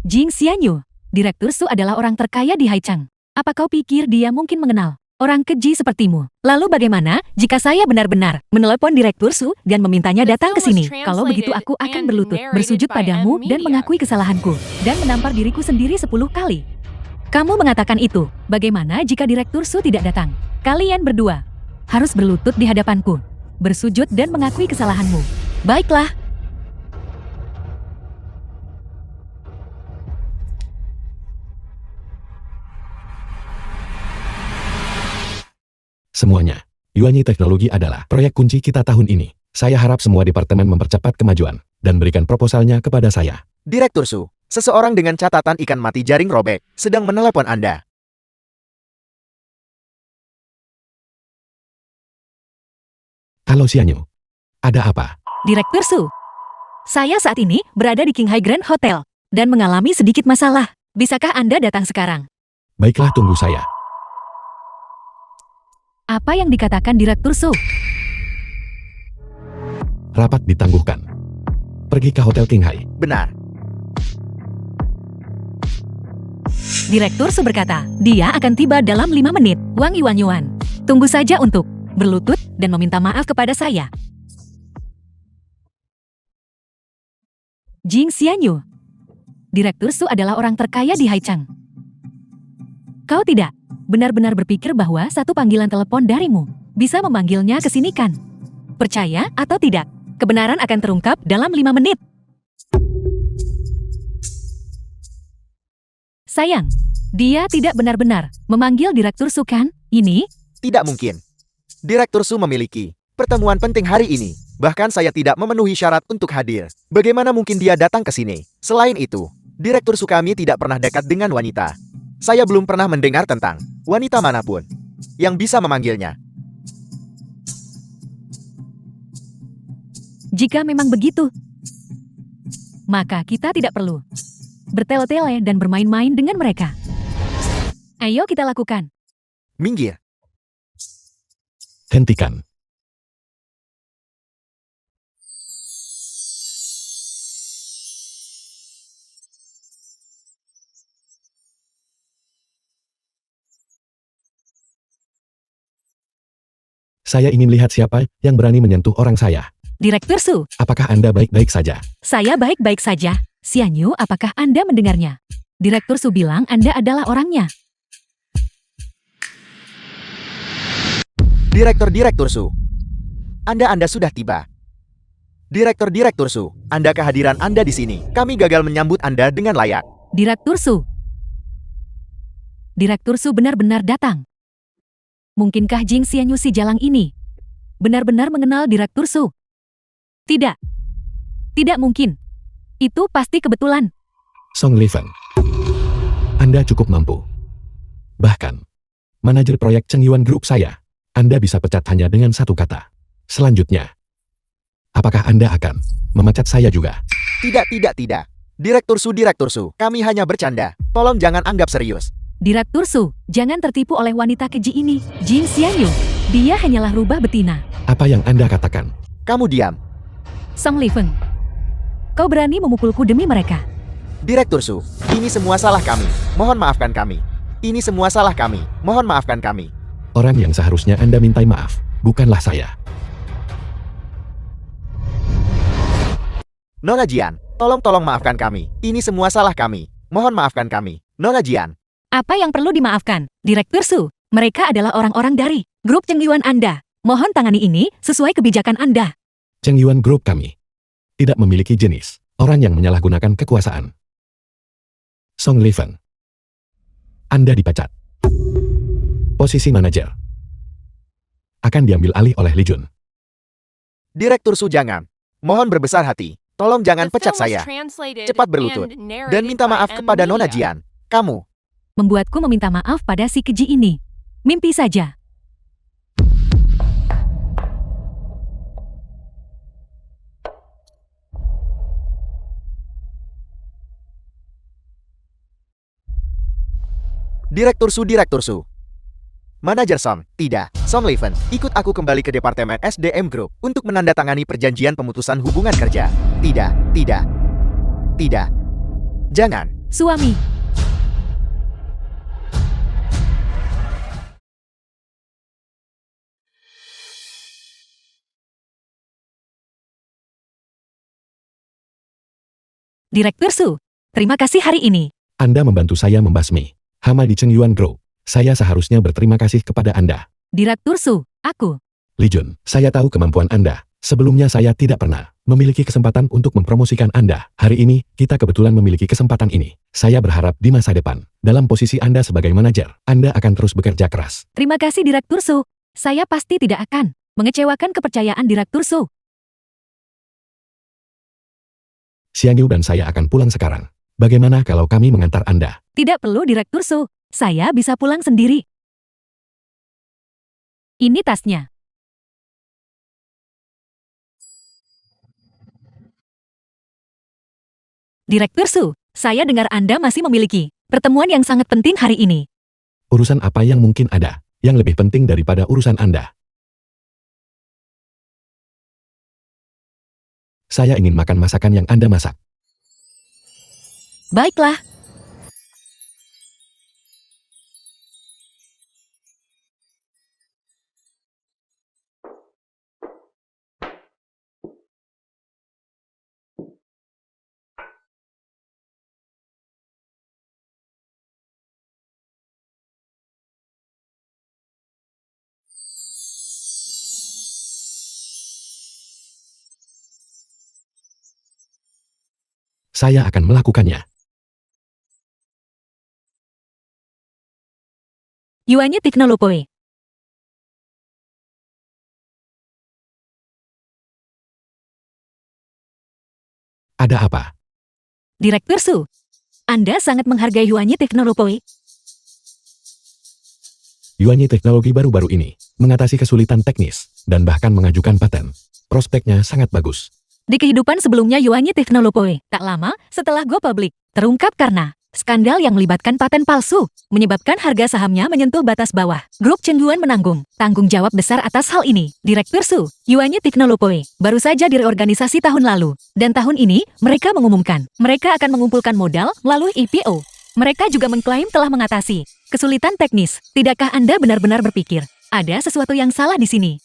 Jing Xianyu, Direktur Su adalah orang terkaya di Haicheng. Apa kau pikir dia mungkin mengenal orang keji sepertimu? Lalu bagaimana jika saya benar-benar menelepon Direktur Su dan memintanya datang ke sini? Kalau begitu aku akan berlutut, bersujud padamu dan mengakui kesalahanku dan menampar diriku sendiri 10 kali. Kamu mengatakan itu. Bagaimana jika Direktur Su tidak datang? Kalian berdua harus berlutut di hadapanku, bersujud dan mengakui kesalahanmu. Baiklah. Semuanya, Yuanyi Teknologi adalah proyek kunci kita tahun ini. Saya harap semua departemen mempercepat kemajuan dan berikan proposalnya kepada saya. Direktur Su, seseorang dengan catatan ikan mati jaring robek sedang menelepon Anda. Halo Xianyu, ada apa? Direktur Su, saya saat ini berada di Qinghai Grand Hotel dan mengalami sedikit masalah. Bisakah Anda datang sekarang? Baiklah, tunggu saya. Apa yang dikatakan Direktur Su? Rapat ditangguhkan. Pergi ke Hotel Qinghai. Benar. Direktur Su berkata, dia akan tiba dalam 5 menit. Wang Yuan. Tunggu saja untuk berlutut dan meminta maaf kepada saya. Jing Xianyu, Direktur Su adalah orang terkaya di Haicheng. Kau tidak benar-benar berpikir bahwa satu panggilan telepon darimu bisa memanggilnya ke sini kan? Percaya atau tidak, kebenaran akan terungkap dalam 5 menit. Sayang, dia tidak benar-benar memanggil Direktur Su kan? Ini? Tidak mungkin. Direktur Su memiliki pertemuan penting hari ini. Bahkan saya tidak memenuhi syarat untuk hadir. Bagaimana mungkin dia datang ke sini? Selain itu, Direktur Su kami tidak pernah dekat dengan wanita. Saya belum pernah mendengar tentang wanita manapun yang bisa memanggilnya. Jika memang begitu, maka kita tidak perlu bertele-tele dan bermain-main dengan mereka. Ayo kita lakukan. Minggir. Hentikan. Saya ingin lihat siapa yang berani menyentuh orang saya. Direktur Su, Apakah Anda baik-baik saja? saya baik-baik saja. Xianyu, apakah Anda mendengarnya? Direktur Su bilang Anda adalah orangnya. Direktur Su. Anda sudah tiba. Direktur Su, Anda kehadiran Anda di sini. Kami gagal menyambut Anda dengan layak. Direktur Su. Direktur Su benar-benar datang. Mungkinkah Jing Xianyu si jalang ini benar-benar mengenal Direktur Su? Tidak. Tidak mungkin. Itu pasti kebetulan. Song Lifen. Anda cukup mampu. Bahkan, manajer proyek Cheng Yuan Group saya, Anda bisa pecat hanya dengan satu kata. Selanjutnya, apakah Anda akan memecat saya juga? Tidak. Direktur Su, kami hanya bercanda. Tolong jangan anggap serius. Direktur Su, jangan tertipu oleh wanita keji ini, Jing Xianyu. Dia hanyalah rubah betina. Apa yang Anda katakan? Kamu diam. Song Lifeng. Kau berani memukulku demi mereka. Direktur Su, ini semua salah kami. Mohon maafkan kami. Ini semua salah kami. Mohon maafkan kami. Orang yang seharusnya Anda mintai maaf, bukanlah saya. Nona Jian, tolong maafkan kami. Ini semua salah kami. Mohon maafkan kami. Nona Jian. Apa yang perlu dimaafkan? Direktur Su, mereka adalah orang-orang dari grup Cheng Yuan Anda. Mohon tangani ini sesuai kebijakan Anda. Cheng Yuan Group kami tidak memiliki jenis orang yang menyalahgunakan kekuasaan. Song Lifen. Anda dipecat. Posisi manajer akan diambil alih oleh Li Jun. Direktur Su jangan. Mohon berbesar hati. Tolong jangan pecat saya. Cepat berlutut. Dan minta maaf kepada Nona Jian. Kamu. Membuatku meminta maaf pada si keji ini. Mimpi saja. Direktur Su. Manajer Song, tidak. Song Lifen, ikut aku kembali ke Departemen SDM Group untuk menandatangani perjanjian pemutusan hubungan kerja. Tidak. Jangan. Suami. Direktur Su, terima kasih hari ini. Anda membantu saya membasmi hama di Cheng Yuan Group. Saya seharusnya berterima kasih kepada Anda. Direktur Su, aku. Li Jun, saya tahu kemampuan Anda. Sebelumnya saya tidak pernah memiliki kesempatan untuk mempromosikan Anda. Hari ini, kita kebetulan memiliki kesempatan ini. Saya berharap di masa depan, dalam posisi Anda sebagai manajer, Anda akan terus bekerja keras. Terima kasih Direktur Su. Saya pasti tidak akan mengecewakan kepercayaan Direktur Su. Xiang Yu dan saya akan pulang sekarang. Bagaimana kalau kami mengantar Anda? Tidak perlu Direktur Su. Saya bisa pulang sendiri. Ini tasnya. Direktur Su, saya dengar Anda masih memiliki pertemuan yang sangat penting hari ini. Urusan apa yang mungkin ada, yang lebih penting daripada urusan Anda? Saya ingin makan masakan yang Anda masak. Baiklah. Saya akan melakukannya. Yuanyi Teknolopoe. Ada apa? Direktur Su, Anda sangat menghargai Yuanyi Teknolopoe. Yuanyi teknologi baru-baru ini mengatasi kesulitan teknis dan bahkan mengajukan paten. Prospeknya sangat bagus. Di kehidupan sebelumnya Yuanyi Teknolopoe, tak lama setelah Go Public, terungkap karena skandal yang melibatkan paten palsu, menyebabkan harga sahamnya menyentuh batas bawah. Grup Cheng Yuan menanggung tanggung jawab besar atas hal ini. Direktur Su, Yuanyi Teknolopoe, baru saja direorganisasi tahun lalu. Dan tahun ini, mereka mengumumkan, mereka akan mengumpulkan modal melalui IPO. Mereka juga mengklaim telah mengatasi kesulitan teknis. Tidakkah Anda benar-benar berpikir, ada sesuatu yang salah di sini?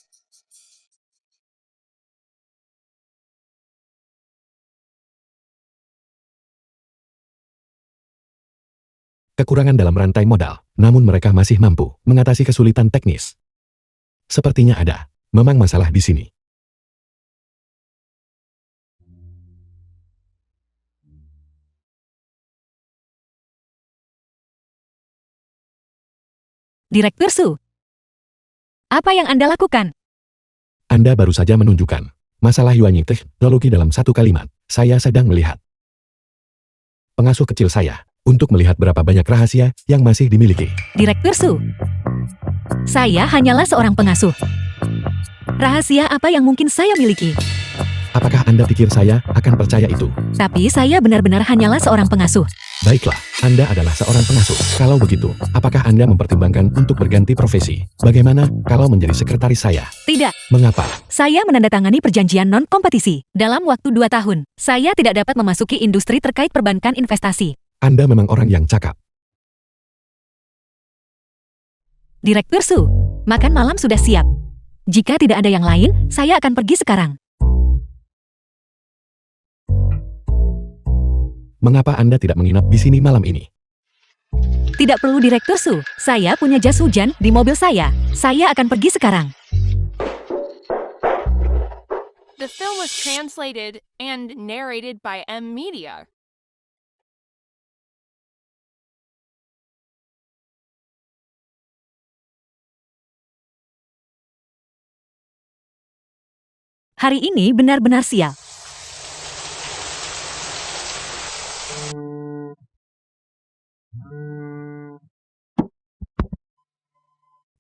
kekurangan dalam rantai modal, namun mereka masih mampu mengatasi kesulitan teknis. Sepertinya ada, memang masalah di sini. Direktur Su, apa yang Anda lakukan? Anda baru saja menunjukkan masalah Yuan Ying teknologi dalam satu kalimat. Saya sedang melihat pengasuh kecil saya untuk melihat berapa banyak rahasia yang masih dimiliki. Direktur Su, saya hanyalah seorang pengasuh. Rahasia apa yang mungkin saya miliki? Apakah Anda pikir saya akan percaya itu? Tapi saya benar-benar hanyalah seorang pengasuh. Baiklah, Anda adalah seorang pengasuh. Kalau begitu, apakah Anda mempertimbangkan untuk berganti profesi? Bagaimana kalau menjadi sekretaris saya? Tidak, Mengapa? saya menandatangani perjanjian non-kompetisi. Dalam waktu 2 tahun, saya tidak dapat memasuki industri terkait perbankan investasi. Anda memang orang yang cakap. Direktur Su, makan malam sudah siap. Jika tidak ada yang lain, saya akan pergi sekarang. Mengapa Anda tidak menginap di sini malam ini? Tidak perlu Direktur Su, saya punya jas hujan di mobil saya. Saya akan pergi sekarang. The film was translated and narrated by M Media. Hari ini benar-benar sial.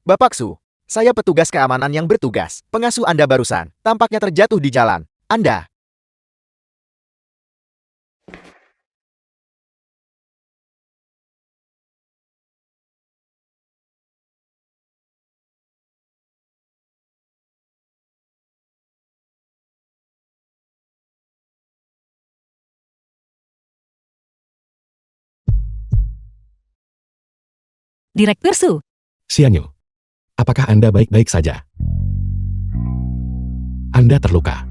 Bapak Su, saya petugas keamanan yang bertugas. Pengasuh Anda barusan tampaknya terjatuh di jalan. Anda. Direktur Su, Xianyu, apakah Anda baik-baik saja? Anda terluka.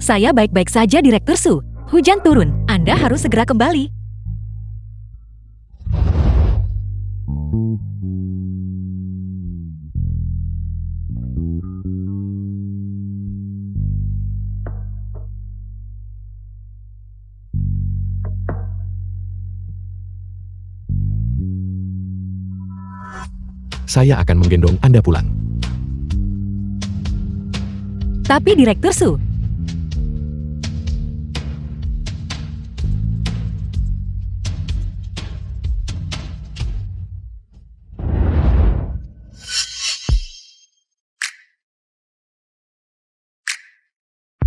saya baik-baik saja Direktur Su. Hujan turun, Anda harus segera kembali. Saya akan menggendong Anda pulang. Tapi Direktur Su,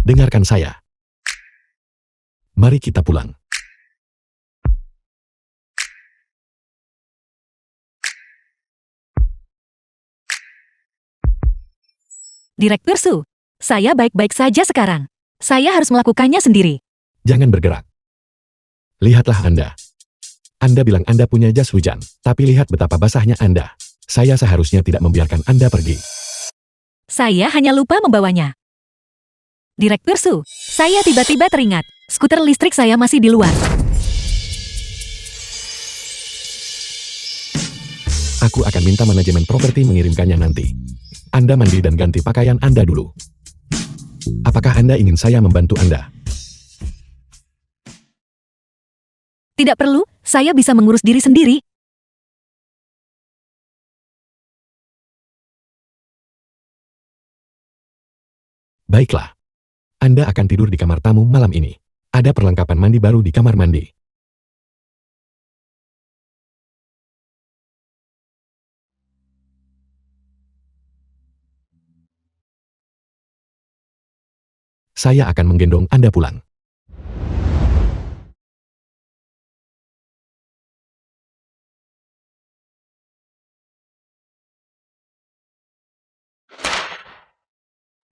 Dengarkan saya. Mari kita pulang. Direktur Su, saya baik-baik saja sekarang. Saya harus melakukannya sendiri. Jangan bergerak. Lihatlah Anda. Anda bilang Anda punya jas hujan, tapi lihat betapa basahnya Anda. Saya seharusnya tidak membiarkan Anda pergi. Saya hanya lupa membawanya. Direktur Su, saya tiba-tiba teringat, skuter listrik saya masih di luar. Aku akan minta manajemen properti mengirimkannya nanti. Anda mandi dan ganti pakaian Anda dulu. Apakah Anda ingin saya membantu Anda? Tidak perlu, saya bisa mengurus diri sendiri. Baiklah. Anda akan tidur di kamar tamu malam ini. Ada perlengkapan mandi baru di kamar mandi. Saya akan menggendong Anda pulang.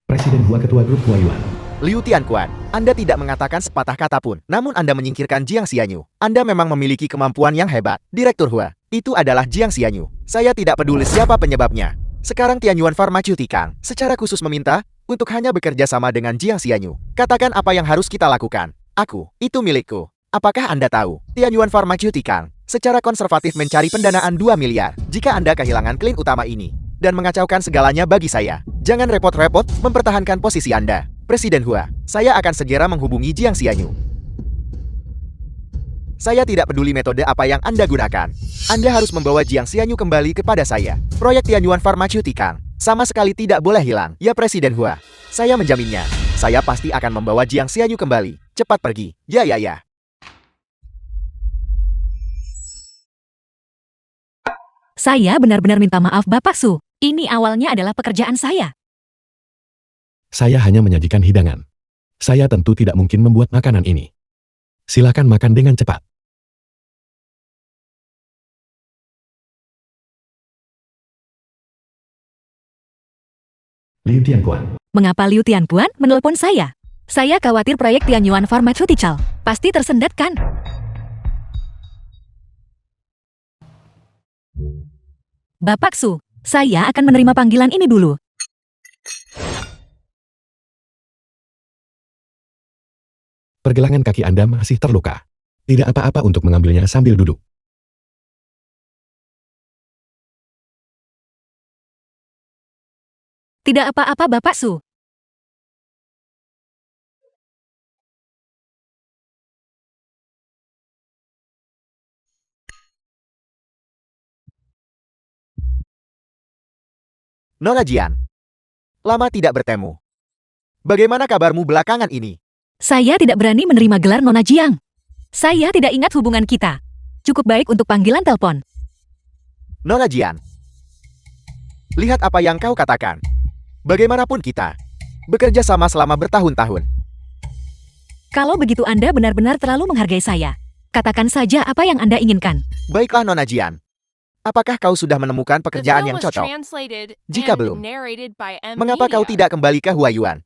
Presiden Hua Ketua Grup Huayuan. Liu Tianquan, Anda tidak mengatakan sepatah kata pun, namun Anda menyingkirkan Jiang Xianyu. Anda memang memiliki kemampuan yang hebat. Direktur Hua, itu adalah Jiang Xianyu. Saya tidak peduli siapa penyebabnya. Sekarang Tianyuan Pharmaceutical secara khusus meminta untuk hanya bekerja sama dengan Jiang Xianyu. Katakan apa yang harus kita lakukan. Aku, itu milikku. Apakah Anda tahu, Tianyuan Pharmaceutical secara konservatif mencari pendanaan 2 miliar jika Anda kehilangan klien utama ini dan mengacaukan segalanya bagi saya? Jangan repot-repot mempertahankan posisi Anda. Presiden Hua, saya akan segera menghubungi Jiang Xianyu. Saya tidak peduli metode apa yang Anda gunakan. Anda harus membawa Jiang Xianyu kembali kepada saya. Proyek Tianyuan Pharmaceutical sama sekali tidak boleh hilang. Ya Presiden Hua, saya menjaminnya. Saya pasti akan membawa Jiang Xianyu kembali. Cepat pergi. Ya. Saya benar-benar minta maaf Bapak Su. Ini awalnya adalah pekerjaan saya. Saya hanya menyajikan hidangan. Saya tentu tidak mungkin membuat makanan ini. Silakan makan dengan cepat. Liu Tianquan. Mengapa Liu Tianquan menelpon saya? Saya khawatir proyek Tianyuan Pharmaceutical pasti tersendat kan? Bapak Su, saya akan menerima panggilan ini dulu. Pergelangan kaki Anda masih terluka. Tidak apa-apa untuk mengambilnya sambil duduk. Tidak apa-apa Bapak Su. Nona Jian, lama tidak bertemu. Bagaimana kabarmu belakangan ini? Saya tidak berani menerima gelar Nona Jiang. Saya tidak ingat hubungan kita. Cukup baik untuk panggilan telepon. Nona Jian, lihat apa yang kau katakan. Bagaimanapun kita bekerja sama selama bertahun-tahun. Kalau begitu Anda benar-benar terlalu menghargai saya. Katakan saja apa yang Anda inginkan. Baiklah Nona Jian. Apakah kau sudah menemukan The pekerjaan film yang was cocok? translated Jika and belum, narrated by M. Mengapa kau Media. tidak kembali ke Huayuan?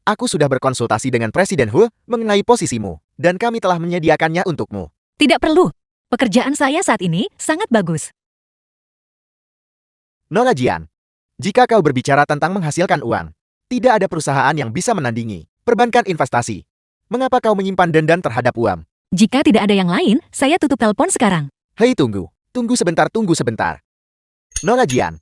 Aku sudah berkonsultasi dengan Presiden Hu mengenai posisimu, dan kami telah menyediakannya untukmu. Tidak perlu. Pekerjaan saya saat ini sangat bagus. Nona Jian, jika kau berbicara tentang menghasilkan uang, tidak ada perusahaan yang bisa menandingi perbankan investasi. Mengapa kau menyimpan dendam terhadap uang? Jika tidak ada yang lain, saya tutup telepon sekarang. Hei tunggu sebentar. Nona Jian,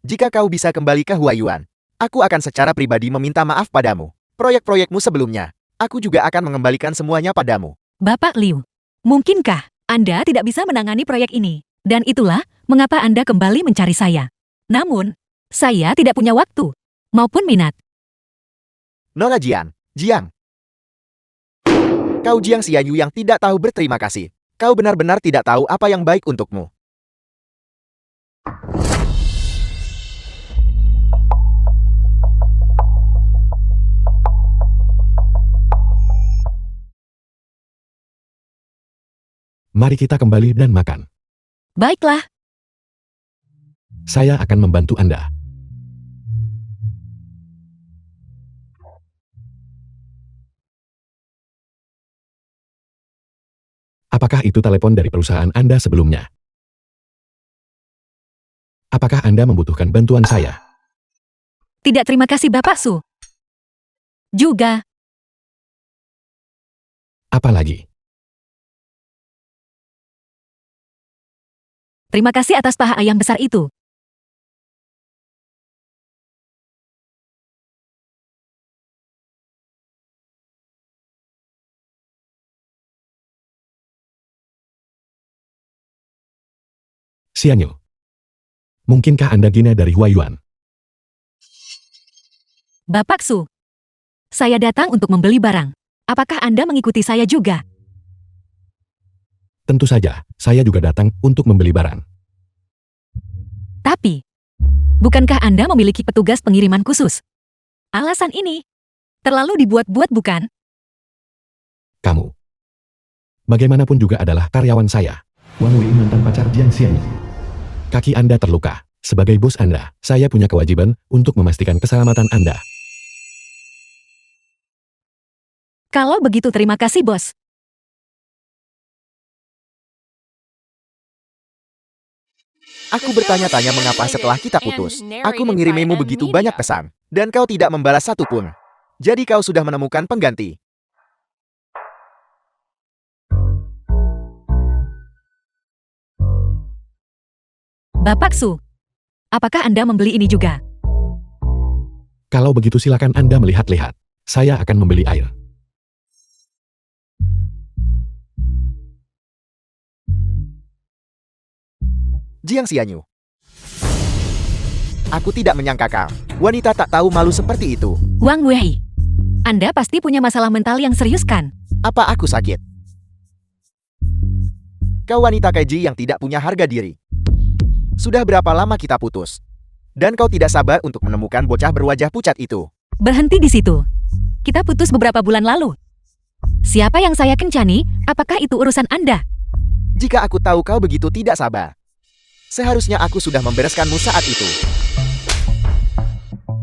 jika kau bisa kembali ke Huayuan, aku akan secara pribadi meminta maaf padamu. Proyek-proyekmu sebelumnya, aku juga akan mengembalikan semuanya padamu. Bapak Liu, mungkinkah Anda tidak bisa menangani proyek ini? Dan itulah mengapa Anda kembali mencari saya. Namun, saya tidak punya waktu maupun minat. Nona Jian, kau Jiang Xianyu yang tidak tahu berterima kasih. Kau benar-benar tidak tahu apa yang baik untukmu. Mari kita kembali dan makan. Baiklah, Saya akan membantu Anda. Apakah itu telepon dari perusahaan Anda sebelumnya? Apakah Anda membutuhkan bantuan saya? tidak terima kasih Bapak Su. Juga, Apa lagi? terima kasih atas paha ayam besar itu. Xianyu. Mungkinkah Anda Gina dari Huayuan? Bapak Su, saya datang untuk membeli barang. Apakah Anda mengikuti saya juga? Tentu saja, saya juga datang untuk membeli barang. Tapi, bukankah Anda memiliki petugas pengiriman khusus? Alasan ini terlalu dibuat-buat bukan? Kamu. Bagaimanapun juga adalah karyawan saya. Wang Wei mantan pacar Jiang Xianyu. Kaki Anda terluka. Sebagai bos Anda, saya punya kewajiban untuk memastikan keselamatan Anda. Kalau begitu terima kasih bos. Aku bertanya-tanya mengapa setelah kita putus, aku mengirimimu begitu banyak pesan, dan kau tidak membalas satupun. Jadi kau sudah menemukan pengganti. Bapak Su, apakah Anda membeli ini juga? Kalau begitu silakan Anda melihat-lihat. Saya akan membeli air. Jiang Xianyu. Aku tidak menyangka kau, wanita tak tahu malu seperti itu. Wang Wei, Anda pasti punya masalah mental yang serius kan? Apa aku sakit? Kau wanita keji yang tidak punya harga diri. Sudah berapa lama kita putus? Dan kau tidak sabar untuk menemukan bocah berwajah pucat itu. Berhenti di situ. Kita putus beberapa bulan lalu. Siapa yang saya kencani? Apakah itu urusan Anda? Jika aku tahu kau begitu tidak sabar, seharusnya aku sudah membereskanmu saat itu.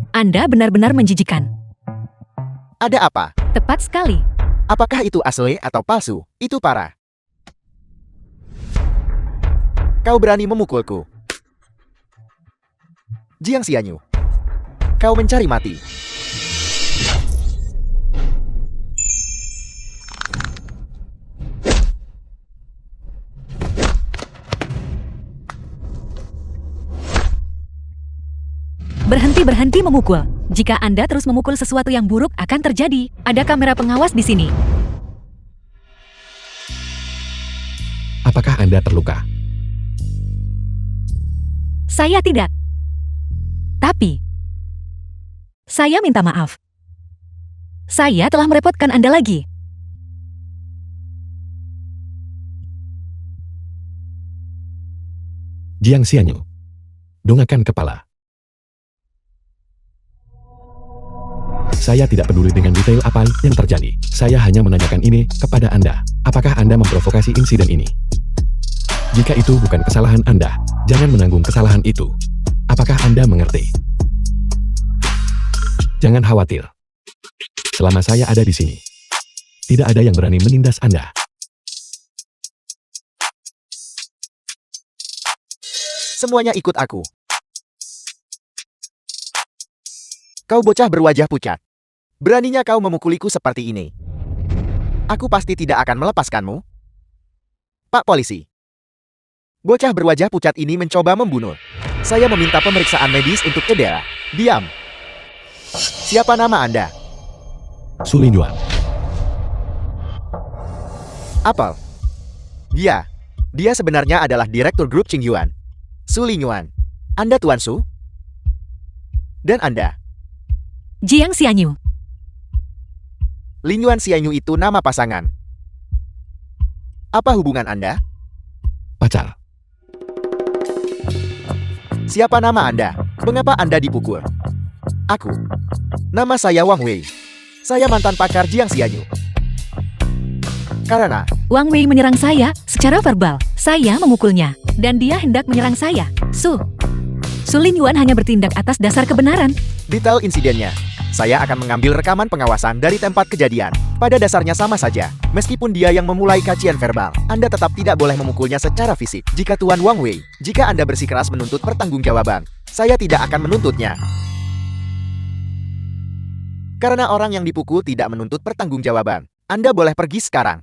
Anda benar-benar menjijikan. Ada apa? Tepat sekali. Apakah itu asli atau palsu? Itu parah. Kau berani memukulku. Jiang Xianyu, kau mencari mati. Berhenti memukul. Jika Anda terus memukul sesuatu yang buruk akan terjadi. Ada kamera pengawas di sini. Apakah Anda terluka? Saya tidak. Tapi, saya minta maaf. Saya telah merepotkan Anda lagi. Jiang Xianyu. Dongakkan kepala. Saya tidak peduli dengan detail apa yang terjadi. Saya hanya menanyakan ini kepada Anda. Apakah Anda memprovokasi insiden ini? Jika itu bukan kesalahan Anda, jangan menanggung kesalahan itu. Apakah Anda mengerti? Jangan khawatir. Selama saya ada di sini, tidak ada yang berani menindas Anda. Semuanya ikut aku. Kau bocah berwajah pucat. Beraninya kau memukuliku seperti ini. Aku pasti tidak akan melepaskanmu. Pak Polisi. Bocah berwajah pucat ini mencoba membunuh. Saya meminta pemeriksaan medis untuk cedera. Diam. Siapa nama Anda? Su Lingyuan. Apel. Dia sebenarnya adalah direktur grup Qingyuan. Su Lingyuan. Anda Tuan Su? Dan Anda? Jiang Xianyu. Lingyuan Xianyu itu nama pasangan. Apa hubungan Anda? Pacar. Siapa nama Anda? Mengapa Anda dipukul? Aku. Nama saya Wang Wei. Saya mantan pacar Jiang Xianyu. Karena Wang Wei menyerang saya secara verbal. Saya memukulnya. Dan dia hendak menyerang saya. Su Lingyuan hanya bertindak atas dasar kebenaran. detail insidennya, saya akan mengambil rekaman pengawasan dari tempat kejadian. Pada dasarnya sama saja. Meskipun dia yang memulai kajian verbal, Anda tetap tidak boleh memukulnya secara fisik. Jika Tuan Wang Wei, jika Anda bersikeras menuntut pertanggungjawaban, saya tidak akan menuntutnya. Karena orang yang dipukul tidak menuntut pertanggungjawaban, Anda boleh pergi sekarang.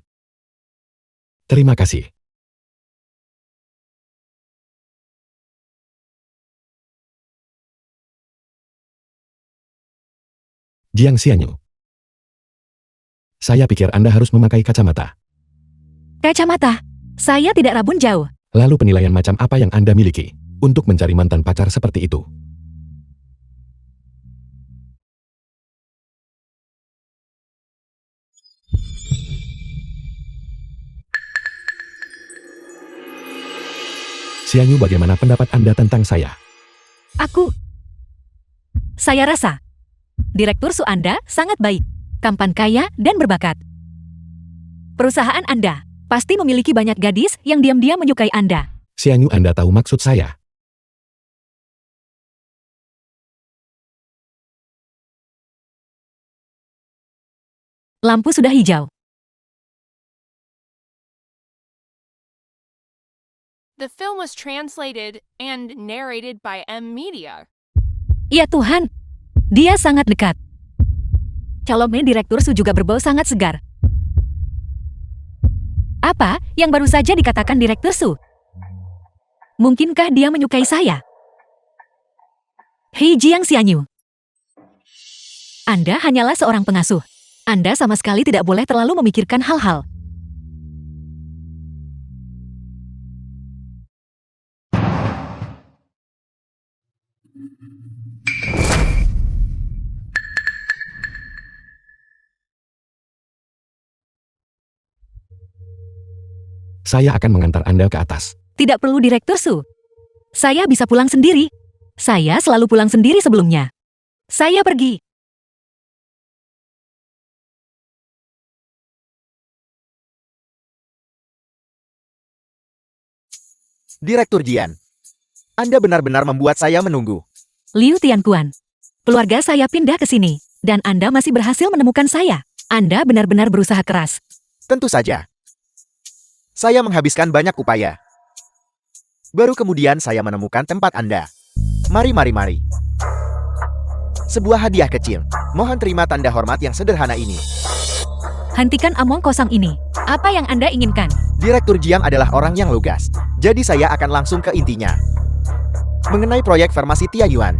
Terima kasih. Jiang Xianyu. Saya pikir Anda harus memakai kacamata. Kacamata. Saya tidak rabun jauh. Lalu penilaian macam apa yang Anda miliki untuk mencari mantan pacar seperti itu? Xianyu, bagaimana pendapat Anda tentang saya? Saya rasa Direktur Su Anda sangat baik, tampan, kaya, dan berbakat. Perusahaan Anda pasti memiliki banyak gadis yang diam-diam menyukai Anda. Xianyu, Anda tahu maksud saya. Lampu sudah hijau. The film was translated and narrated by M Media. Ya Tuhan, dia sangat dekat. Calonnya Direktur Su juga berbau sangat segar. Apa yang baru saja dikatakan Direktur Su? Mungkinkah dia menyukai saya? Hei Jiang Xianyu. Anda hanyalah seorang pengasuh. Anda sama sekali tidak boleh terlalu memikirkan hal-hal. Saya akan mengantar Anda ke atas. Tidak perlu Direktur Su. Saya bisa pulang sendiri. Saya selalu pulang sendiri sebelumnya. Saya pergi. Direktur Jian, Anda benar-benar membuat saya menunggu. Liu Tianquan. Keluarga saya pindah ke sini, dan Anda masih berhasil menemukan saya. Anda benar-benar berusaha keras. Tentu saja. Saya menghabiskan banyak upaya. Baru kemudian saya menemukan tempat Anda. Mari. Sebuah hadiah kecil. Mohon terima tanda hormat yang sederhana ini. Hentikan omong kosong ini. Apa yang Anda inginkan? Direktur Jiang adalah orang yang lugas. Jadi saya akan langsung ke intinya. Mengenai proyek farmasi Tianyuan.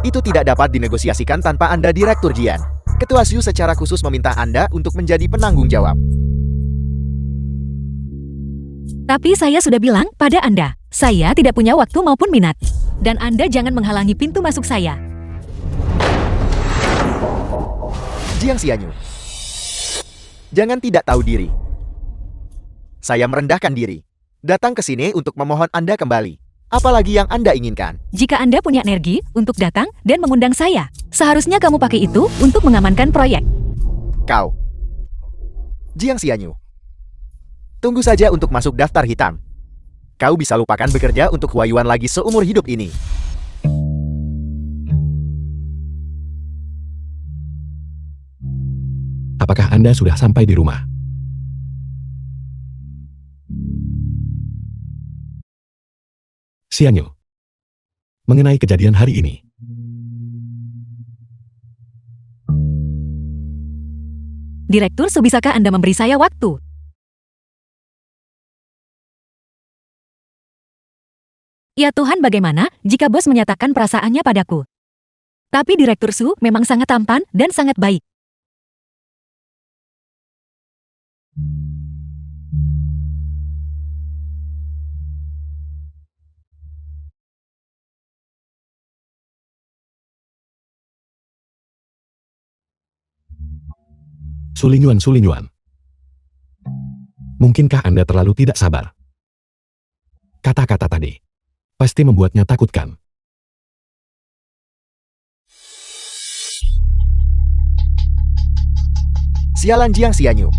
Itu tidak dapat dinegosiasikan tanpa Anda Direktur Jian. Ketua Xu secara khusus meminta Anda untuk menjadi penanggung jawab. Tapi saya sudah bilang pada Anda, saya tidak punya waktu maupun minat. Dan Anda jangan menghalangi pintu masuk saya. Jiang Xianyu. Jangan tidak tahu diri. Saya merendahkan diri. Datang ke sini untuk memohon Anda kembali. Apalagi yang Anda inginkan. Jika Anda punya energi untuk datang dan mengundang saya, seharusnya kamu pakai itu untuk mengamankan proyek. Kau. Jiang Xianyu. Tunggu saja untuk masuk daftar hitam. Kau bisa lupakan bekerja untuk Huayuan lagi seumur hidup ini. Apakah Anda sudah sampai di rumah? Xianyu. Mengenai kejadian hari ini. Direktur, bisakah Anda memberi saya waktu? Ya Tuhan, bagaimana jika bos menyatakan perasaannya padaku? Tapi Direktur Su memang sangat tampan dan sangat baik. Sulinyuan. Mungkinkah Anda terlalu tidak sabar? Kata-kata tadi pasti membuatnya takut kan? Sialan Jiang Xianyu.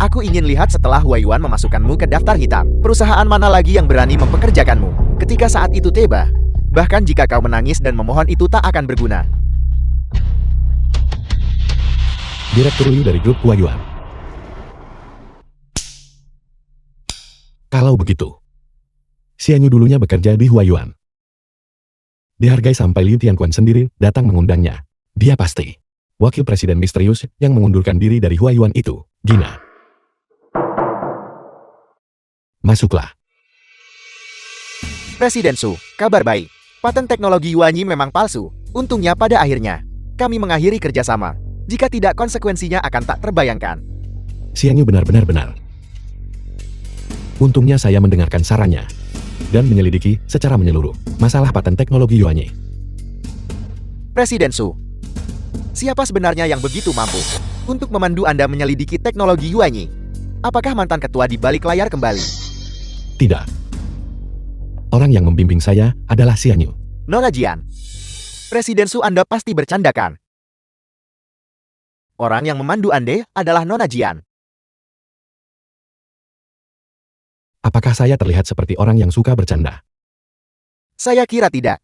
Aku ingin lihat setelah Huayuan memasukkanmu ke daftar hitam. Perusahaan mana lagi yang berani mempekerjakanmu? Ketika saat itu tiba, bahkan jika kau menangis dan memohon itu tak akan berguna. Direktur Liu dari grup Huayuan. Kalau begitu, Xianyu dulunya bekerja di Huayuan. Dihargai sampai Liu Tianquan sendiri datang mengundangnya. Dia pasti wakil presiden misterius yang mengundurkan diri dari Huayuan itu, Gina. Masuklah. Presiden Su, kabar baik. Paten teknologi Yuanyi memang palsu. Untungnya pada akhirnya, kami mengakhiri kerjasama. Jika tidak, konsekuensinya akan tak terbayangkan. Xianyu benar-benar benar. Untungnya saya mendengarkan sarannya dan menyelidiki secara menyeluruh masalah paten teknologi Yuanyi. Presiden Su, siapa sebenarnya yang begitu mampu untuk memandu Anda menyelidiki teknologi Yuanyi? Apakah mantan ketua di balik layar kembali? Tidak. Orang yang membimbing saya adalah Xianyu. Nona Jian, Presiden Su, Anda pasti bercandakan. Orang yang memandu Anda adalah Nona Jian. Apakah saya terlihat seperti orang yang suka bercanda? Saya kira tidak.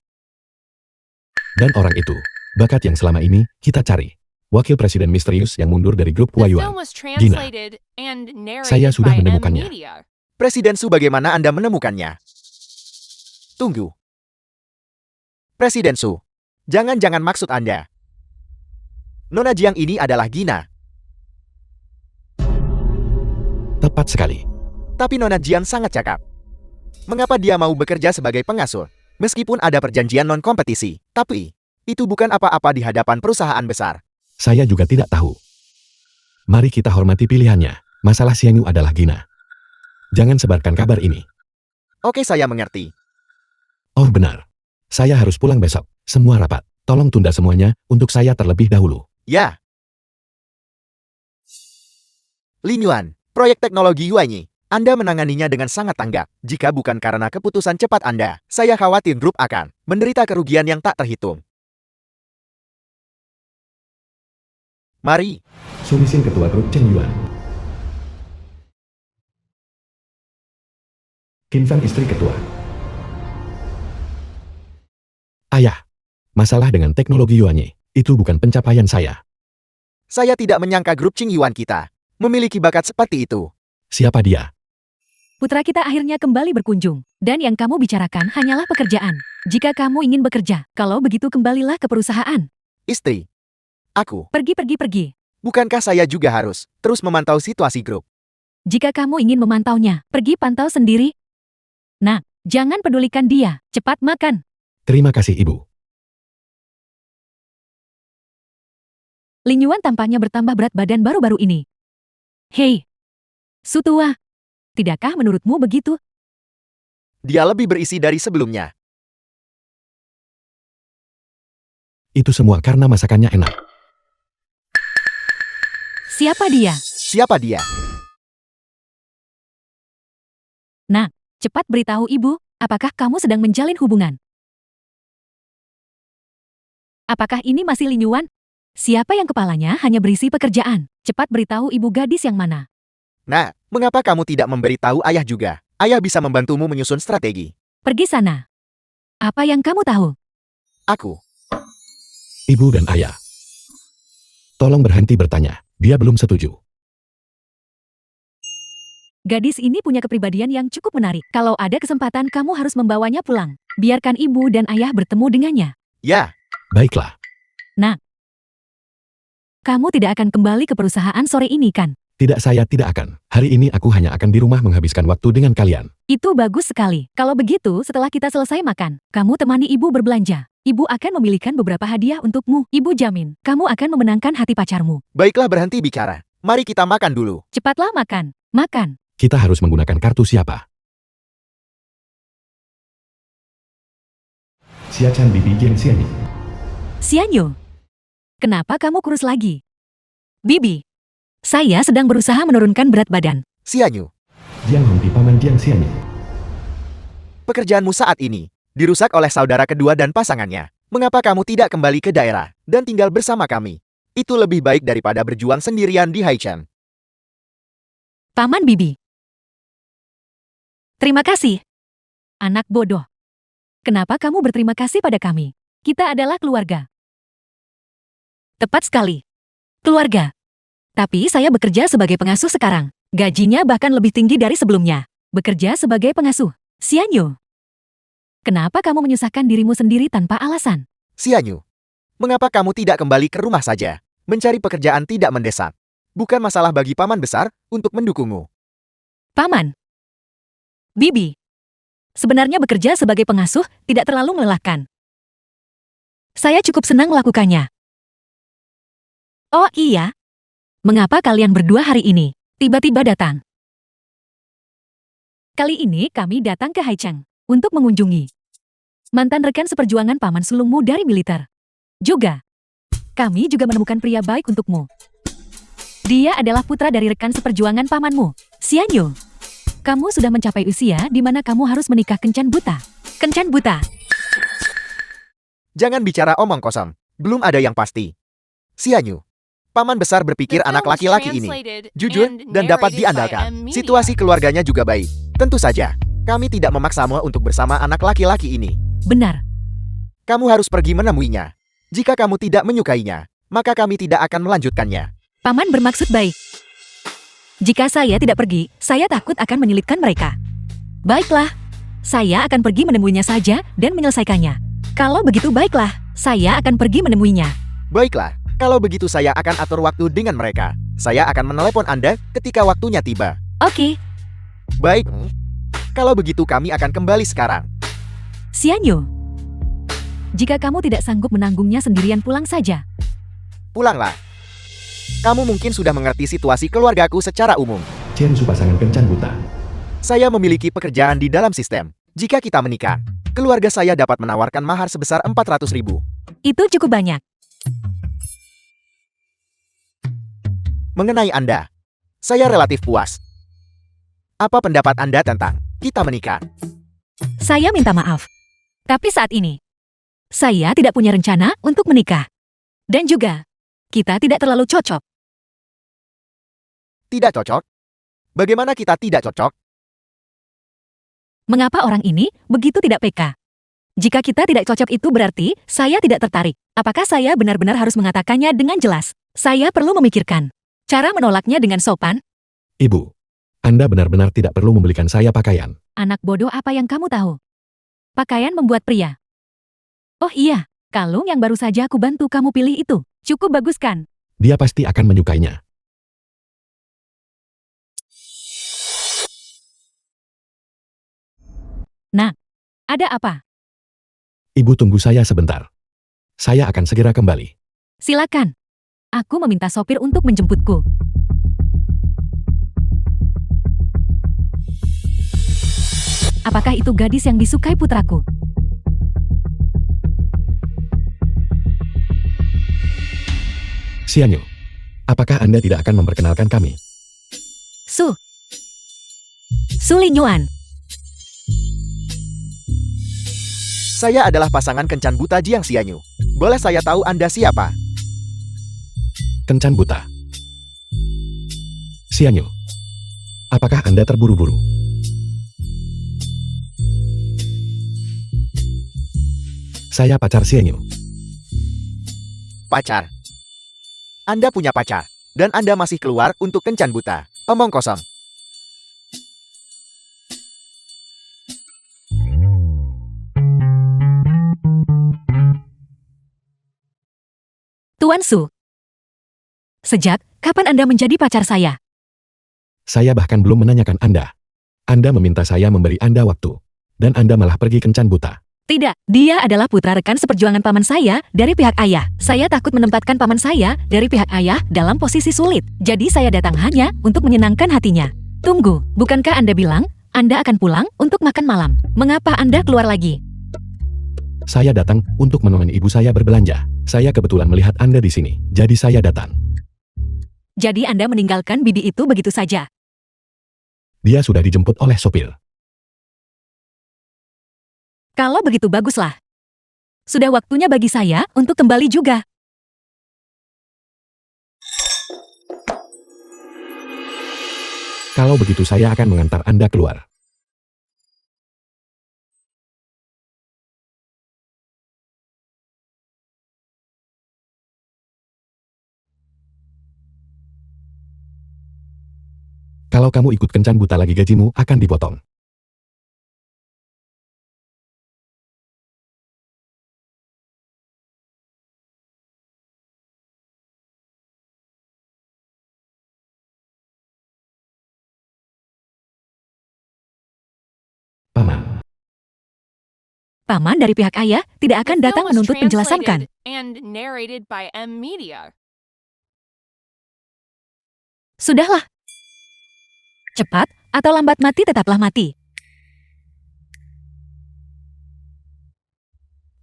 Dan orang itu, bakat yang selama ini kita cari. Wakil presiden misterius yang mundur dari grup The Huayuan. film was translated and Saya narrated sudah by M menemukannya. Media. Presiden Su, bagaimana Anda menemukannya? Tunggu. Presiden Su, jangan-jangan maksud Anda Nona Jiang ini adalah Gina. Tepat sekali. Tapi Nona Jiang sangat cakap. Mengapa dia mau bekerja sebagai pengasuh? Meskipun ada perjanjian non-kompetisi, tapi itu bukan apa-apa di hadapan perusahaan besar. Saya juga tidak tahu. Mari kita hormati pilihannya. Masalah Xiangyu adalah Gina. Jangan sebarkan kabar ini. Oke, saya mengerti. Oh benar. Saya harus pulang besok. Semua rapat. Tolong tunda semuanya untuk saya terlebih dahulu. Ya. Lin Yuan, proyek teknologi Yuanyi. Anda menanganinya dengan sangat tanggap. Jika bukan karena keputusan cepat Anda, saya khawatir grup akan menderita kerugian yang tak terhitung. Mari. Sumisin Ketua Grup Cheng Yuan. Qin Feng istri ketua. Ayah, masalah dengan teknologi Yuanyi, itu bukan pencapaian saya. Saya tidak menyangka grup Qing Yuan kita memiliki bakat seperti itu. Siapa dia? Putra kita akhirnya kembali berkunjung. Dan yang kamu bicarakan hanyalah pekerjaan. Jika kamu ingin bekerja, kalau begitu kembalilah ke perusahaan. Istri. Aku. Pergi. Bukankah saya juga harus terus memantau situasi grup? Jika kamu ingin memantaunya, pergi pantau sendiri. Nah, jangan pedulikan dia. Cepat makan. Terima kasih Ibu. Lin Yuan tampaknya bertambah berat badan baru-baru ini. Hei, Sutua. Tidakkah menurutmu begitu? Dia lebih berisi dari sebelumnya. Itu semua karena masakannya enak. Siapa dia? Siapa dia? Nah, cepat beritahu ibu, apakah kamu sedang menjalin hubungan? Apakah ini masih Lin Yuan? Siapa yang kepalanya hanya berisi pekerjaan? Cepat beritahu ibu gadis yang mana. Nah, mengapa kamu tidak memberitahu ayah juga? Ayah bisa membantumu menyusun strategi. Pergi sana. Apa yang kamu tahu? Aku. Ibu dan ayah. Tolong berhenti bertanya, dia belum setuju. Gadis ini punya kepribadian yang cukup menarik. Kalau ada kesempatan kamu harus membawanya pulang. Biarkan ibu dan ayah bertemu dengannya. Ya, Baiklah, Kamu tidak akan kembali ke perusahaan sore ini kan? tidak saya tidak akan. Hari ini aku hanya akan di rumah menghabiskan waktu dengan kalian. Itu bagus sekali. Kalau begitu, setelah kita selesai makan, kamu temani ibu berbelanja. Ibu akan memilihkan beberapa hadiah untukmu. Ibu jamin, kamu akan memenangkan hati pacarmu. baiklah berhenti bicara. Mari kita makan dulu. Cepatlah makan. Makan. Kita harus menggunakan kartu siapa? Xiachan Bibi Jian Xianyi. Xianyu, kenapa kamu kurus lagi? Bibi, saya sedang berusaha menurunkan berat badan. Xianyu, Jiang Hongpi Paman Jiang Xianyi. pekerjaanmu saat ini dirusak oleh saudara kedua dan pasangannya. Mengapa kamu tidak kembali ke daerah dan tinggal bersama kami? Itu lebih baik daripada berjuang sendirian di Haicheng. Paman Bibi. Terima kasih. Anak bodoh. Kenapa kamu berterima kasih pada kami? Kita adalah keluarga. Tepat sekali. Keluarga. Tapi saya bekerja sebagai pengasuh sekarang. Gajinya bahkan lebih tinggi dari sebelumnya. Bekerja sebagai pengasuh. Xianyu. Kenapa kamu menyusahkan dirimu sendiri tanpa alasan? Xianyu, mengapa kamu tidak kembali ke rumah saja? Mencari pekerjaan tidak mendesak. Bukan masalah bagi paman besar untuk mendukungmu. Paman. Bibi. Sebenarnya bekerja sebagai pengasuh tidak terlalu melelahkan. Saya cukup senang melakukannya. Oh iya. Mengapa kalian berdua hari ini tiba-tiba datang? Kali ini kami datang ke Haicheng untuk mengunjungi mantan rekan seperjuangan paman sulungmu dari militer. Juga, kami juga menemukan pria baik untukmu. Dia adalah putra dari rekan seperjuangan pamanmu, Xianyu. Kamu sudah mencapai usia di mana kamu harus menikah kencan buta. Kencan buta. Jangan bicara omong kosong. Belum ada yang pasti. Xianyu, paman besar berpikir The anak film was laki-laki ini translated jujur and dan dapat narrated by diandalkan. Media. Situasi keluarganya juga baik. Tentu saja, kami tidak memaksamu untuk bersama anak laki-laki ini. Benar. Kamu harus pergi menemuinya. Jika kamu tidak menyukainya, maka kami tidak akan melanjutkannya. Paman bermaksud baik. Jika saya tidak pergi, saya takut akan menyulitkan mereka. Baiklah, saya akan pergi menemuinya saja dan menyelesaikannya. Kalau begitu baiklah, saya akan pergi menemuinya. Baiklah, kalau begitu saya akan atur waktu dengan mereka. Saya akan menelepon Anda ketika waktunya tiba. Oke, Baik. Kalau begitu kami akan kembali sekarang. Xianyu, jika kamu tidak sanggup menanggungnya sendirian, pulang saja. Pulanglah. Kamu mungkin sudah mengerti situasi keluargaku secara umum. Qianzu pasangan kencan buta. Saya memiliki pekerjaan di dalam sistem. Jika kita menikah, keluarga saya dapat menawarkan mahar sebesar 400.000. Itu cukup banyak. Mengenai Anda, saya relatif puas. Apa pendapat Anda tentang kita menikah? Saya minta maaf. Tapi saat ini, saya tidak punya rencana untuk menikah. Dan juga, kita tidak terlalu cocok. Tidak cocok? Bagaimana kita tidak cocok? Mengapa orang ini begitu tidak peka? Jika kita tidak cocok itu berarti saya tidak tertarik. Apakah saya benar-benar harus mengatakannya dengan jelas? Saya perlu memikirkan. Cara menolaknya dengan sopan? Ibu, Anda benar-benar tidak perlu membelikan saya pakaian. Anak bodoh, apa yang kamu tahu? Pakaian membuat pria. Oh iya, kalung yang baru saja aku bantu kamu pilih itu. Cukup bagus kan? Dia pasti akan menyukainya. Nah, ada apa? Ibu tunggu saya sebentar. Saya akan segera kembali. Silakan. Aku meminta sopir untuk menjemputku. Apakah itu gadis yang disukai putraku? Xianyu, apakah Anda tidak akan memperkenalkan kami? Su Linyuan. Saya adalah pasangan kencan buta Jiang Xianyu. Boleh saya tahu Anda siapa? Kencan buta. Xianyu, apakah Anda terburu-buru? Saya pacar Xianyu. Pacar. Anda punya pacar, dan Anda masih keluar untuk kencan buta. Omong kosong. Tuan Su. Sejak kapan Anda menjadi pacar saya? Saya bahkan belum menanyakan Anda. Anda meminta saya memberi Anda waktu. Dan Anda malah pergi kencan buta. Tidak, dia adalah putra rekan seperjuangan paman saya dari pihak ayah. Saya takut menempatkan paman saya dari pihak ayah dalam posisi sulit. Jadi saya datang hanya untuk menyenangkan hatinya. Tunggu, bukankah Anda bilang Anda akan pulang untuk makan malam? Mengapa Anda keluar lagi? Saya datang untuk menemani ibu saya berbelanja. Saya kebetulan melihat Anda di sini, jadi saya datang. Jadi Anda meninggalkan bibi itu begitu saja? Dia sudah dijemput oleh sopir. Kalau begitu baguslah. Sudah waktunya bagi saya untuk kembali juga. Kalau begitu saya akan mengantar Anda keluar. Kalau kamu ikut kencan buta lagi gajimu akan dipotong. Paman, Paman dari pihak ayah tidak akan The datang film was menuntut penjelasan kan? translated and narrated by M Media. Sudahlah. Cepat atau lambat mati tetaplah mati.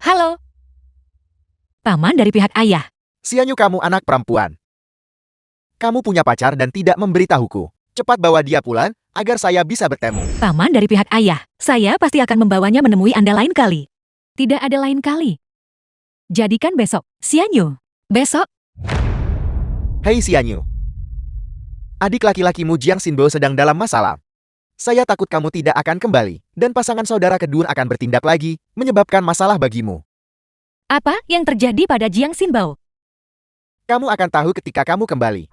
Halo. Paman dari pihak ayah. Xianyu, kamu anak perempuan. Kamu punya pacar dan tidak memberitahuku. Cepat bawa dia pulang, agar saya bisa bertemu. Paman dari pihak ayah. Saya pasti akan membawanya menemui Anda lain kali. Tidak ada lain kali. Jadikan besok. Xianyu. Besok. Hei Xianyu. Adik laki-lakimu Jiang Xinbo sedang dalam masalah. Saya takut kamu tidak akan kembali, dan pasangan saudara kedua akan bertindak lagi, menyebabkan masalah bagimu. Apa yang terjadi pada Jiang Xinbao? Kamu akan tahu ketika kamu kembali.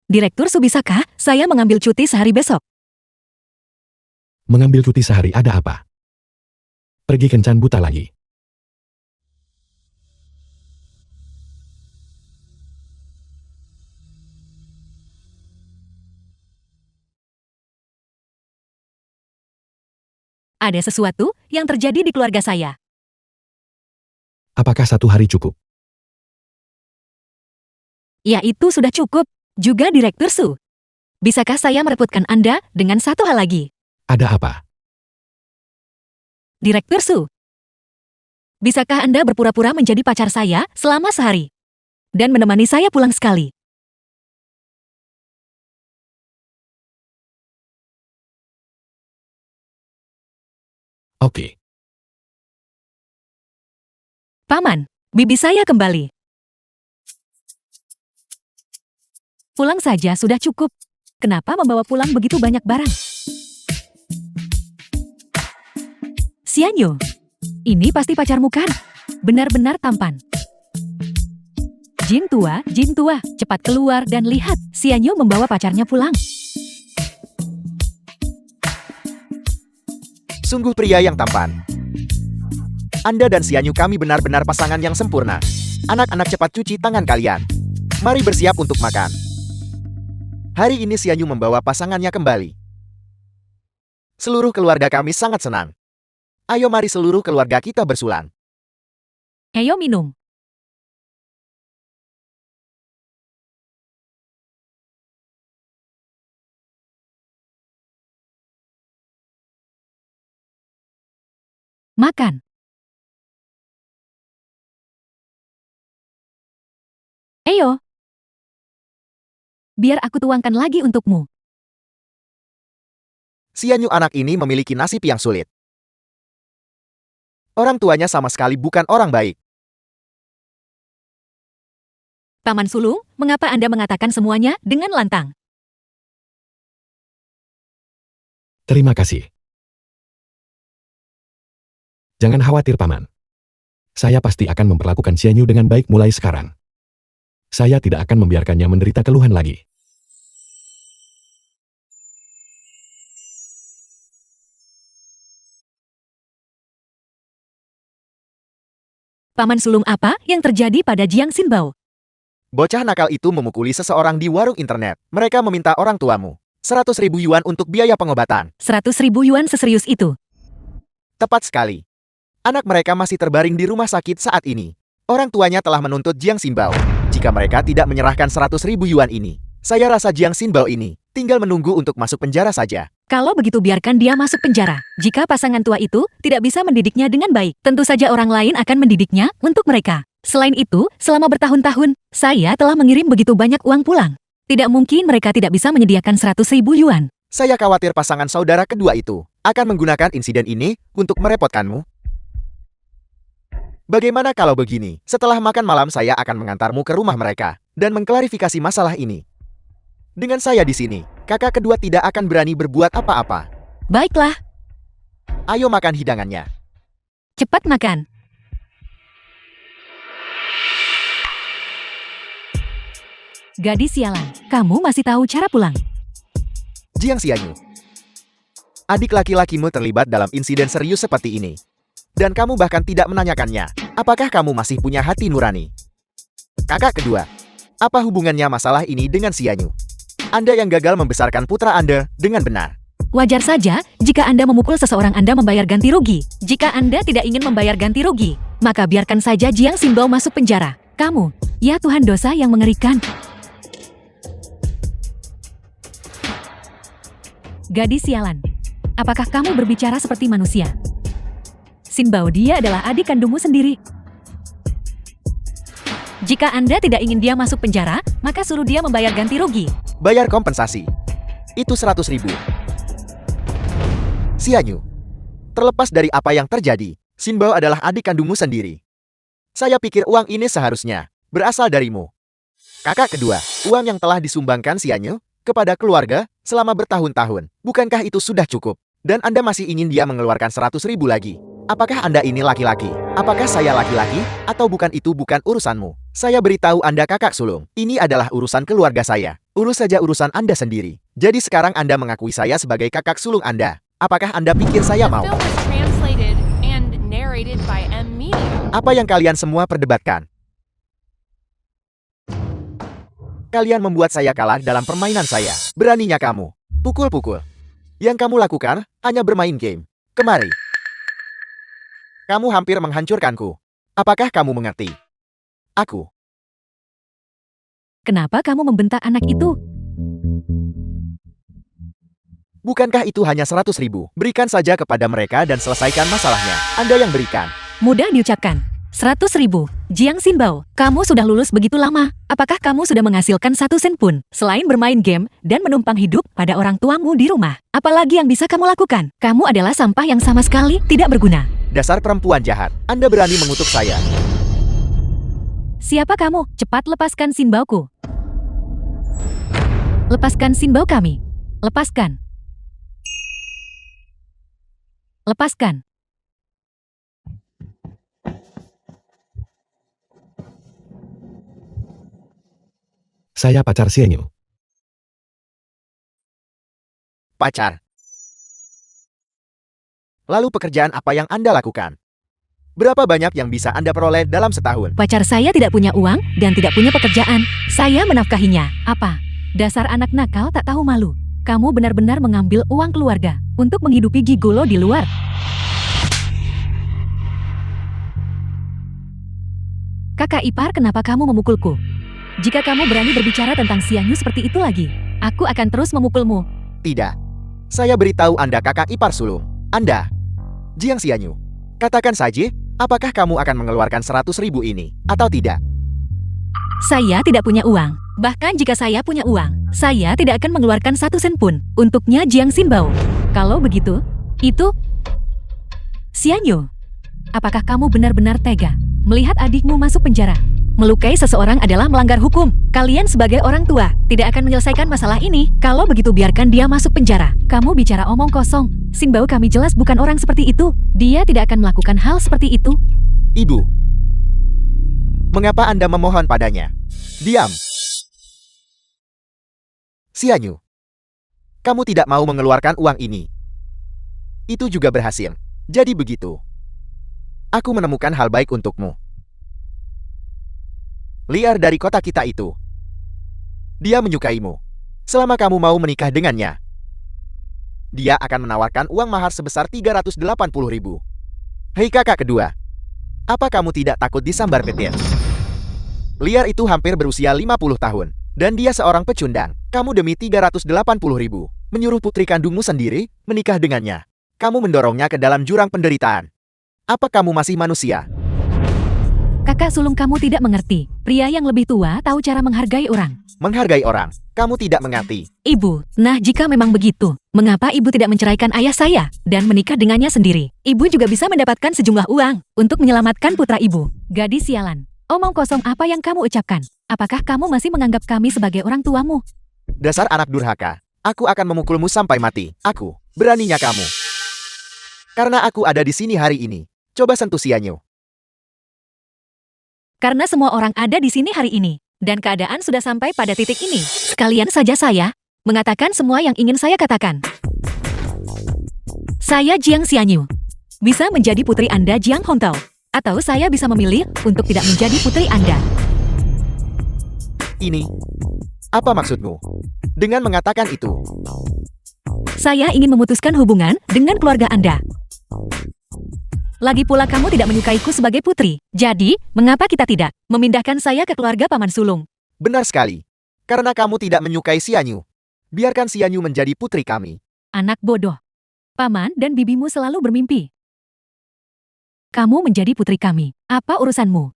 Direktur Su, bisakah saya mengambil cuti sehari besok? Mengambil cuti sehari ada apa? Pergi kencan buta lagi. Ada sesuatu yang terjadi di keluarga saya. Apakah 1 hari cukup? Ya, itu sudah cukup. Juga Direktur Su. Bisakah saya merepotkan Anda dengan satu hal lagi? Ada apa? Direktur Su. Bisakah Anda berpura-pura menjadi pacar saya selama sehari? Dan menemani saya pulang sekali? Oke. Paman, bibi saya kembali. Pulang saja sudah cukup. Kenapa membawa pulang begitu banyak barang? Xianyu, ini pasti pacarmu kan? Benar-benar tampan. Jin tua, cepat keluar dan lihat, Xianyu membawa pacarnya pulang. Sungguh pria yang tampan. Anda dan Xianyu kami benar-benar pasangan yang sempurna. Anak-anak, cepat cuci tangan kalian. Mari bersiap untuk makan. Hari ini Xianyu membawa pasangannya kembali. Seluruh keluarga kami sangat senang. Ayo mari seluruh keluarga kita bersulang. Ayo minum. Makan. Ayo. Biar aku tuangkan lagi untukmu. Xianyu anak ini memiliki nasib yang sulit. Orang tuanya sama sekali bukan orang baik. Paman sulung, mengapa Anda mengatakan semuanya dengan lantang? Terima kasih. Jangan khawatir, Paman. Saya pasti akan memperlakukan Xianyu dengan baik mulai sekarang. Saya tidak akan membiarkannya menderita keluhan lagi. Paman sulung, apa yang terjadi pada Jiang Xinbao? Bocah nakal itu memukuli seseorang di warung internet. Mereka meminta orang tuamu 100.000 yuan untuk biaya pengobatan. 100.000 yuan, seserius itu? Tepat sekali. Anak mereka masih terbaring di rumah sakit saat ini. Orang tuanya telah menuntut Jiang Xinbao. Jika mereka tidak menyerahkan 100.000 yuan ini, saya rasa Jiang Xinbao ini tinggal menunggu untuk masuk penjara saja. Kalau begitu biarkan dia masuk penjara. Jika pasangan tua itu tidak bisa mendidiknya dengan baik, tentu saja orang lain akan mendidiknya untuk mereka. Selain itu, selama bertahun-tahun, saya telah mengirim begitu banyak uang pulang. Tidak mungkin mereka tidak bisa menyediakan 100.000 yuan. Saya khawatir pasangan saudara kedua itu akan menggunakan insiden ini untuk merepotkanmu. Bagaimana kalau begini? Setelah makan malam saya akan mengantarmu ke rumah mereka dan mengklarifikasi masalah ini. Dengan saya di sini, kakak kedua tidak akan berani berbuat apa-apa. Baiklah, Ayo makan hidangannya. cepat makan. Gadis sialan, kamu masih tahu cara pulang? Jiang Xianyu. Adik laki-lakimu terlibat dalam insiden serius seperti ini. Dan kamu bahkan tidak menanyakannya, apakah kamu masih punya hati nurani? Kakak kedua, apa hubungannya masalah ini dengan Xianyu? Anda yang gagal membesarkan putra Anda dengan benar. Wajar saja jika Anda memukul seseorang, Anda membayar ganti rugi. Jika Anda tidak ingin membayar ganti rugi, maka biarkan saja Jiang Xinbao masuk penjara. Kamu, ya Tuhan, dosa yang mengerikan. Gadis sialan, apakah kamu berbicara seperti manusia? Xinbao, dia adalah adik kandungmu sendiri. Jika Anda tidak ingin dia masuk penjara, maka suruh dia membayar ganti rugi. Bayar kompensasi. Itu 100.000. Xianyu, terlepas dari apa yang terjadi, Xinbao adalah adik kandungmu sendiri. Saya pikir uang ini seharusnya berasal darimu. Kakak kedua, uang yang telah disumbangkan Xianyu kepada keluarga selama bertahun-tahun, bukankah itu sudah cukup? Dan Anda masih ingin dia mengeluarkan 100.000 lagi? Apakah Anda ini laki-laki? Apakah saya laki-laki? Atau bukan, itu bukan urusanmu. Saya beritahu Anda kakak sulung, ini adalah urusan keluarga saya. Urus saja urusan Anda sendiri. Jadi sekarang Anda mengakui saya sebagai kakak sulung Anda. Apakah Anda pikir saya The mau? film was translated and narrated by M Media. Apa yang kalian semua perdebatkan? Kalian membuat saya kalah dalam permainan saya. Beraninya kamu. Pukul-pukul. Yang kamu lakukan hanya bermain game. Kemari. Kamu hampir menghancurkanku. Apakah kamu mengerti? Aku. Kenapa kamu membentak anak itu? Bukankah itu hanya 100.000? Berikan saja kepada mereka dan selesaikan masalahnya. Anda yang berikan. Mudah diucapkan. 100.000. Jiang Xinbao, kamu sudah lulus begitu lama. Apakah kamu sudah menghasilkan 1 sen pun? Selain bermain game dan menumpang hidup pada orang tuamu di rumah. Apalagi yang bisa kamu lakukan? Kamu adalah sampah yang sama sekali tidak berguna. Dasar perempuan jahat. Anda berani mengutuk saya. Siapa kamu? Cepat lepaskan Xinbaoku. Lepaskan Xinbao kami. Lepaskan. Lepaskan. Saya pacar Xianyu. Pacar. Lalu pekerjaan apa yang Anda lakukan? Berapa banyak yang bisa Anda peroleh dalam setahun? Pacar saya tidak punya uang dan tidak punya pekerjaan. Saya menafkahinya. Apa? Dasar anak nakal tak tahu malu. Kamu benar-benar mengambil uang keluarga untuk menghidupi gigolo di luar. Kakak ipar, kenapa kamu memukulku? Jika kamu berani berbicara tentang Xianyu seperti itu lagi, aku akan terus memukulmu. Tidak. Saya beritahu Anda kakak ipar sulung. Anda. Jiang Xianyu. Katakan saja, apakah kamu akan mengeluarkan 100.000 ini, atau tidak? Saya tidak punya uang. Bahkan jika saya punya uang, saya tidak akan mengeluarkan 1 sen pun untuknya Jiang Xinbao. Kalau begitu, itu... Xianyu, apakah kamu benar-benar tega melihat adikmu masuk penjara? Melukai seseorang adalah melanggar hukum. Kalian sebagai orang tua tidak akan menyelesaikan masalah ini. Kalau begitu biarkan dia masuk penjara. Kamu bicara omong kosong. Xinbao kami jelas bukan orang seperti itu. Dia tidak akan melakukan hal seperti itu. Ibu. Mengapa Anda memohon padanya? Diam. Xianyu. Kamu tidak mau mengeluarkan uang ini. Itu juga berhasil. Jadi begitu. Aku menemukan hal baik untukmu. Liar dari kota kita itu. Dia menyukaimu. Selama kamu mau menikah dengannya, dia akan menawarkan uang mahar sebesar 380.000. Hei kakak kedua. Apa kamu tidak takut disambar petir? Liar itu hampir berusia 50 tahun. Dan dia seorang pecundang. Kamu demi 380.000 menyuruh putri kandungmu sendiri menikah dengannya. Kamu mendorongnya ke dalam jurang penderitaan. Apa kamu masih manusia? Kakak sulung kamu tidak mengerti. Pria yang lebih tua tahu cara menghargai orang. Menghargai orang. Kamu tidak mengerti. Ibu, nah jika memang begitu, mengapa ibu tidak menceraikan ayah saya dan menikah dengannya sendiri? Ibu juga bisa mendapatkan sejumlah uang untuk menyelamatkan putra ibu. Gadis sialan. Omong kosong apa yang kamu ucapkan? Apakah kamu masih menganggap kami sebagai orang tuamu? Dasar anak durhaka. Aku akan memukulmu sampai mati. Aku. Beraninya kamu. Karena aku ada di sini hari ini. Coba sentuh Xianyu. Karena semua orang ada di sini hari ini, dan keadaan sudah sampai pada titik ini. Sekalian saja saya mengatakan semua yang ingin saya katakan. Saya Jiang Xianyu. Bisa menjadi putri Anda Jiang Hontao. Atau saya bisa memilih untuk tidak menjadi putri Anda. Ini. Apa maksudmu? Dengan mengatakan itu. Saya ingin memutuskan hubungan dengan keluarga Anda. Lagi pula kamu tidak menyukaiku sebagai putri. Jadi, mengapa kita tidak memindahkan saya ke keluarga paman sulung? Benar sekali. Karena kamu tidak menyukai Xianyu. Biarkan Xianyu menjadi putri kami. Anak bodoh. Paman dan bibimu selalu bermimpi. Kamu menjadi putri kami. Apa urusanmu?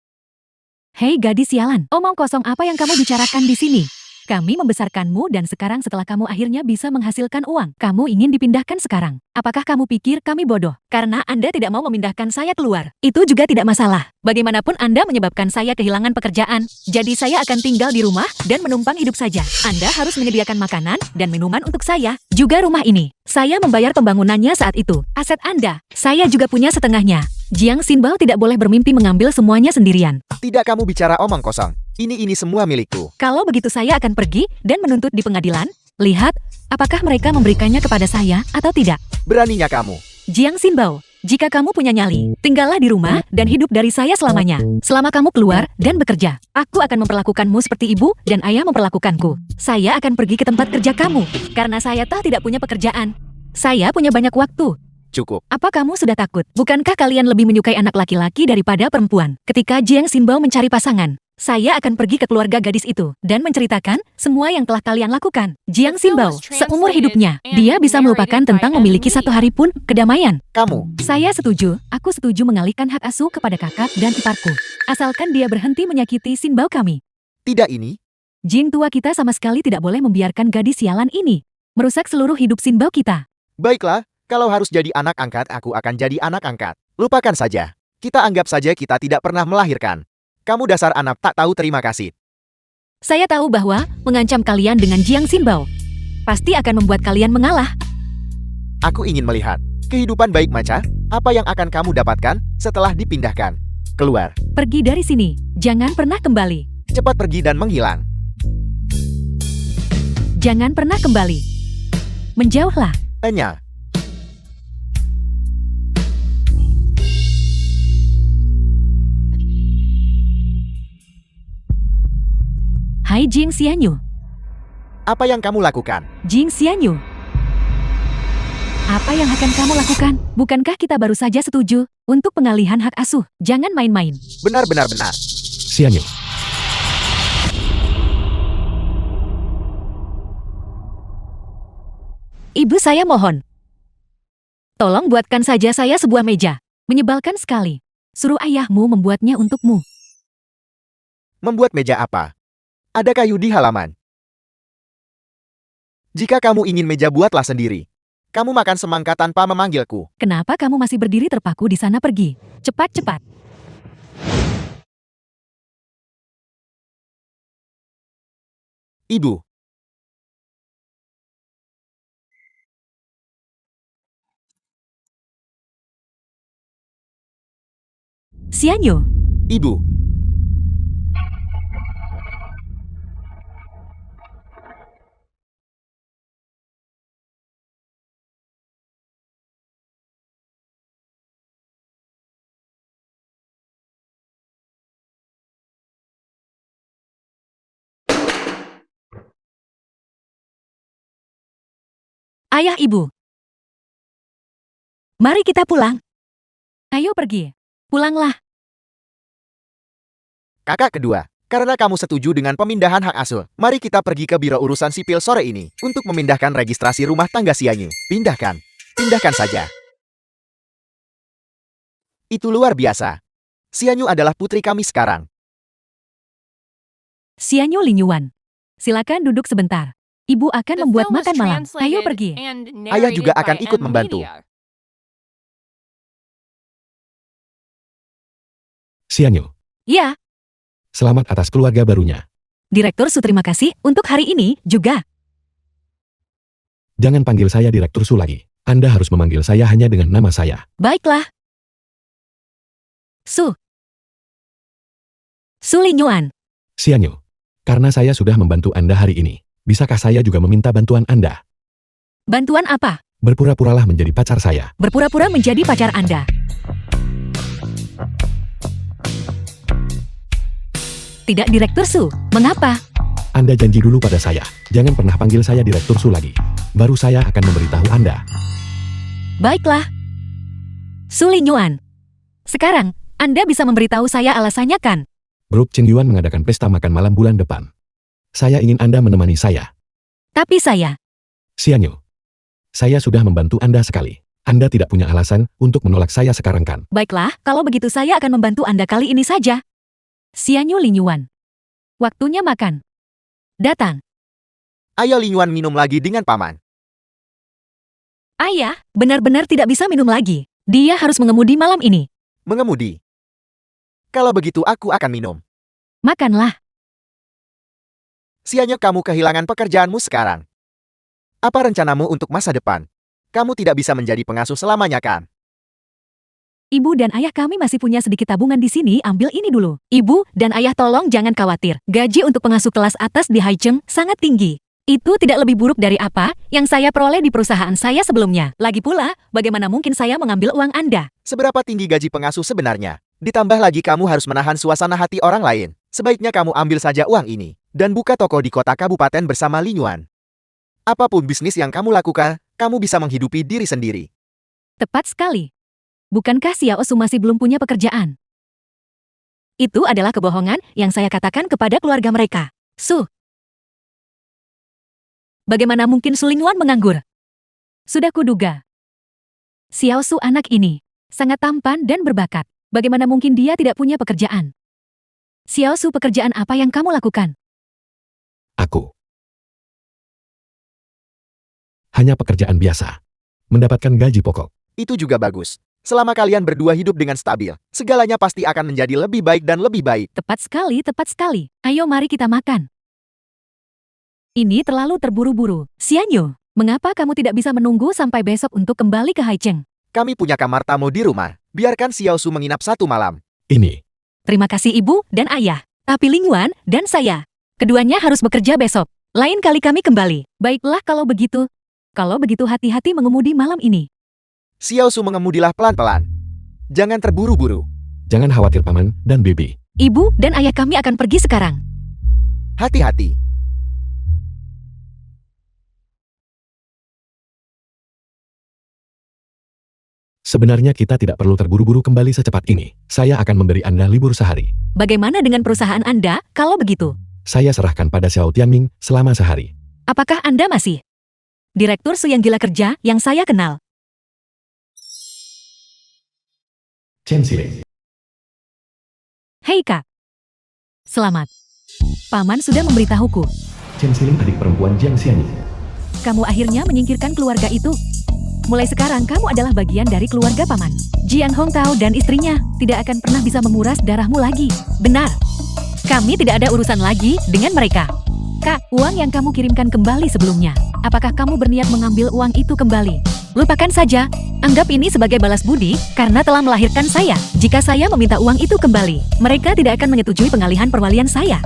Hei gadis sialan, omong kosong apa yang kamu bicarakan di sini? Kami membesarkanmu dan sekarang setelah kamu akhirnya bisa menghasilkan uang, kamu ingin dipindahkan sekarang. Apakah kamu pikir kami bodoh? Karena Anda tidak mau memindahkan saya keluar. Itu juga tidak masalah. Bagaimanapun Anda menyebabkan saya kehilangan pekerjaan. Jadi saya akan tinggal di rumah dan menumpang hidup saja. Anda harus menyediakan makanan dan minuman untuk saya. Juga rumah ini. Saya membayar pembangunannya saat itu. Aset Anda, saya juga punya setengahnya. Jiang Xinbao tidak boleh bermimpi mengambil semuanya sendirian. Tidak, kamu bicara omong kosong. Ini semua milikku. Kalau begitu saya akan pergi dan menuntut di pengadilan. Lihat, apakah mereka memberikannya kepada saya atau tidak. Beraninya kamu. Jiang Xinbao, jika kamu punya nyali, tinggallah di rumah dan hidup dari saya selamanya. Selama kamu keluar dan bekerja, aku akan memperlakukanmu seperti ibu dan ayah memperlakukanku. Saya akan pergi ke tempat kerja kamu, karena saya tidak punya pekerjaan. Saya punya banyak waktu. Cukup. Apa kamu sudah takut? Bukankah kalian lebih menyukai anak laki-laki daripada perempuan? Ketika Jiang Xinbao mencari pasangan, saya akan pergi ke keluarga gadis itu dan menceritakan semua yang telah kalian lakukan. Jiang Xinbao, seumur hidupnya, dia bisa melupakan tentang memiliki satu hari pun kedamaian. Kamu. Saya setuju, aku setuju mengalihkan hak asuh kepada kakak dan iparku. Asalkan dia berhenti menyakiti Xinbao kami. Tidak ini. Jing tua kita sama sekali tidak boleh membiarkan gadis sialan ini merusak seluruh hidup Xinbao kita. Baiklah, kalau harus jadi anak angkat, aku akan jadi anak angkat. Lupakan saja. Kita anggap saja kita tidak pernah melahirkan. Kamu dasar anak tak tahu terima kasih. Saya tahu bahwa mengancam kalian dengan Jiang Xinbao pasti akan membuat kalian mengalah. Aku ingin melihat kehidupan baik maca, apa yang akan kamu dapatkan setelah dipindahkan. Keluar. Pergi dari sini, jangan pernah kembali. Cepat pergi dan menghilang. Jangan pernah kembali. Menjauhlah. Tanya. Hai Jing Xianyu. Apa yang kamu lakukan? Jing Xianyu. Apa yang akan kamu lakukan? Bukankah kita baru saja setuju untuk pengalihan hak asuh? Jangan main-main. Benar. Xianyu, Ibu saya mohon. Tolong buatkan saja saya sebuah meja. Menyebalkan sekali. Suruh ayahmu membuatnya untukmu. Membuat meja apa? Ada kayu di halaman. Jika kamu ingin meja, buatlah sendiri. Kamu makan semangka tanpa memanggilku. Kenapa kamu masih berdiri terpaku di sana? Pergi. Cepat-cepat. Ibu. Xianyu. Ibu. Ayah ibu. Mari kita pulang. Ayo pergi. Pulanglah. Kakak kedua, karena kamu setuju dengan pemindahan hak asuh, mari kita pergi ke Biro Urusan Sipil sore ini untuk memindahkan registrasi rumah tangga Xianyu. Pindahkan. Pindahkan saja. Itu luar biasa. Xianyu adalah putri kami sekarang. Xianyu Linyuan. Silakan duduk sebentar. Ibu akan The membuat film was makan malam. Ayo translated pergi. and Ayah juga narrated akan by ikut M membantu. Media. Xianyu, Ya, selamat atas keluarga barunya. Direktur Su, terima kasih untuk hari ini juga. Jangan panggil saya Direktur Su lagi. Anda harus memanggil saya hanya dengan nama saya. Baiklah. Su. Su Linyuan. Xianyu, karena saya sudah membantu Anda hari ini, bisakah saya juga meminta bantuan Anda? Bantuan apa? Berpura-puralah menjadi pacar saya. Berpura-pura menjadi pacar Anda. Tidak, Direktur Su. Mengapa? Anda janji dulu pada saya. Jangan pernah panggil saya Direktur Su lagi. Baru saya akan memberitahu Anda. Baiklah. Su Linyuan. Sekarang, Anda bisa memberitahu saya alasannya kan? Grup Qing Yuan mengadakan pesta makan malam bulan depan. Saya ingin Anda menemani saya. Tapi saya. Xianyu, saya sudah membantu Anda sekali. Anda tidak punya alasan untuk menolak saya sekarang kan? Baiklah, kalau begitu saya akan membantu Anda kali ini saja. Xianyu Linyuan. Waktunya makan. Datang. Ayo Lingyuan minum lagi dengan paman. Ayah, benar-benar tidak bisa minum lagi. Dia harus mengemudi malam ini. Mengemudi. Kalau begitu aku akan minum. Makanlah. Sianya kamu kehilangan pekerjaanmu sekarang. Apa rencanamu untuk masa depan? Kamu tidak bisa menjadi pengasuh selamanya kan? Ibu dan ayah kami masih punya sedikit tabungan di sini, ambil ini dulu. Ibu dan ayah tolong jangan khawatir. Gaji untuk pengasuh kelas atas di Haicheng sangat tinggi. Itu tidak lebih buruk dari apa yang saya peroleh di perusahaan saya sebelumnya. Lagi pula, bagaimana mungkin saya mengambil uang Anda? Seberapa tinggi gaji pengasuh sebenarnya? Ditambah lagi kamu harus menahan suasana hati orang lain. Sebaiknya kamu ambil saja uang ini dan buka toko di kota kabupaten bersama Lingyuan. Apapun bisnis yang kamu lakukan, kamu bisa menghidupi diri sendiri. Tepat sekali. Bukankah Xiao Su masih belum punya pekerjaan? Itu adalah kebohongan yang saya katakan kepada keluarga mereka. Su. Bagaimana mungkin Su Lingyuan menganggur? Sudah kuduga. Xiao Su anak ini sangat tampan dan berbakat. Bagaimana mungkin dia tidak punya pekerjaan? Xiao Su, pekerjaan apa yang kamu lakukan? Aku. Hanya pekerjaan biasa. Mendapatkan gaji pokok. Itu juga bagus. Selama kalian berdua hidup dengan stabil, segalanya pasti akan menjadi lebih baik dan lebih baik. Tepat sekali, tepat sekali. Ayo mari kita makan. Ini terlalu terburu-buru. Xianyu, mengapa kamu tidak bisa menunggu sampai besok untuk kembali ke Haicheng? Kami punya kamar tamu di rumah. Biarkan Xiao Su menginap 1 malam. Ini. Terima kasih ibu dan ayah. Tapi Lingyuan dan saya, keduanya harus bekerja besok. Lain kali kami kembali. Baiklah kalau begitu. Kalau begitu hati-hati mengemudi malam ini. Xiao Su mengemudilah pelan-pelan. Jangan terburu-buru. Jangan khawatir paman dan bibi. Ibu dan ayah kami akan pergi sekarang. Hati-hati. Sebenarnya kita tidak perlu terburu-buru kembali secepat ini. Saya akan memberi Anda libur sehari. Bagaimana dengan perusahaan Anda kalau begitu? Saya serahkan pada Xiao Tianming selama sehari. Apakah Anda masih Direktur Su yang gila kerja yang saya kenal? Chen Xilin. Hei Kak. Selamat. Paman sudah memberitahuku. Chen Xilin adik perempuan Jiang Xianyi. Kamu akhirnya menyingkirkan keluarga itu. Mulai sekarang kamu adalah bagian dari keluarga Paman. Jiang Hongtao dan istrinya tidak akan pernah bisa menguras darahmu lagi. Benar. Kami tidak ada urusan lagi dengan mereka. Kak, uang yang kamu kirimkan kembali sebelumnya. Apakah kamu berniat mengambil uang itu kembali? Lupakan saja. Anggap ini sebagai balas budi karena telah melahirkan saya. Jika saya meminta uang itu kembali, mereka tidak akan menyetujui pengalihan perwalian saya.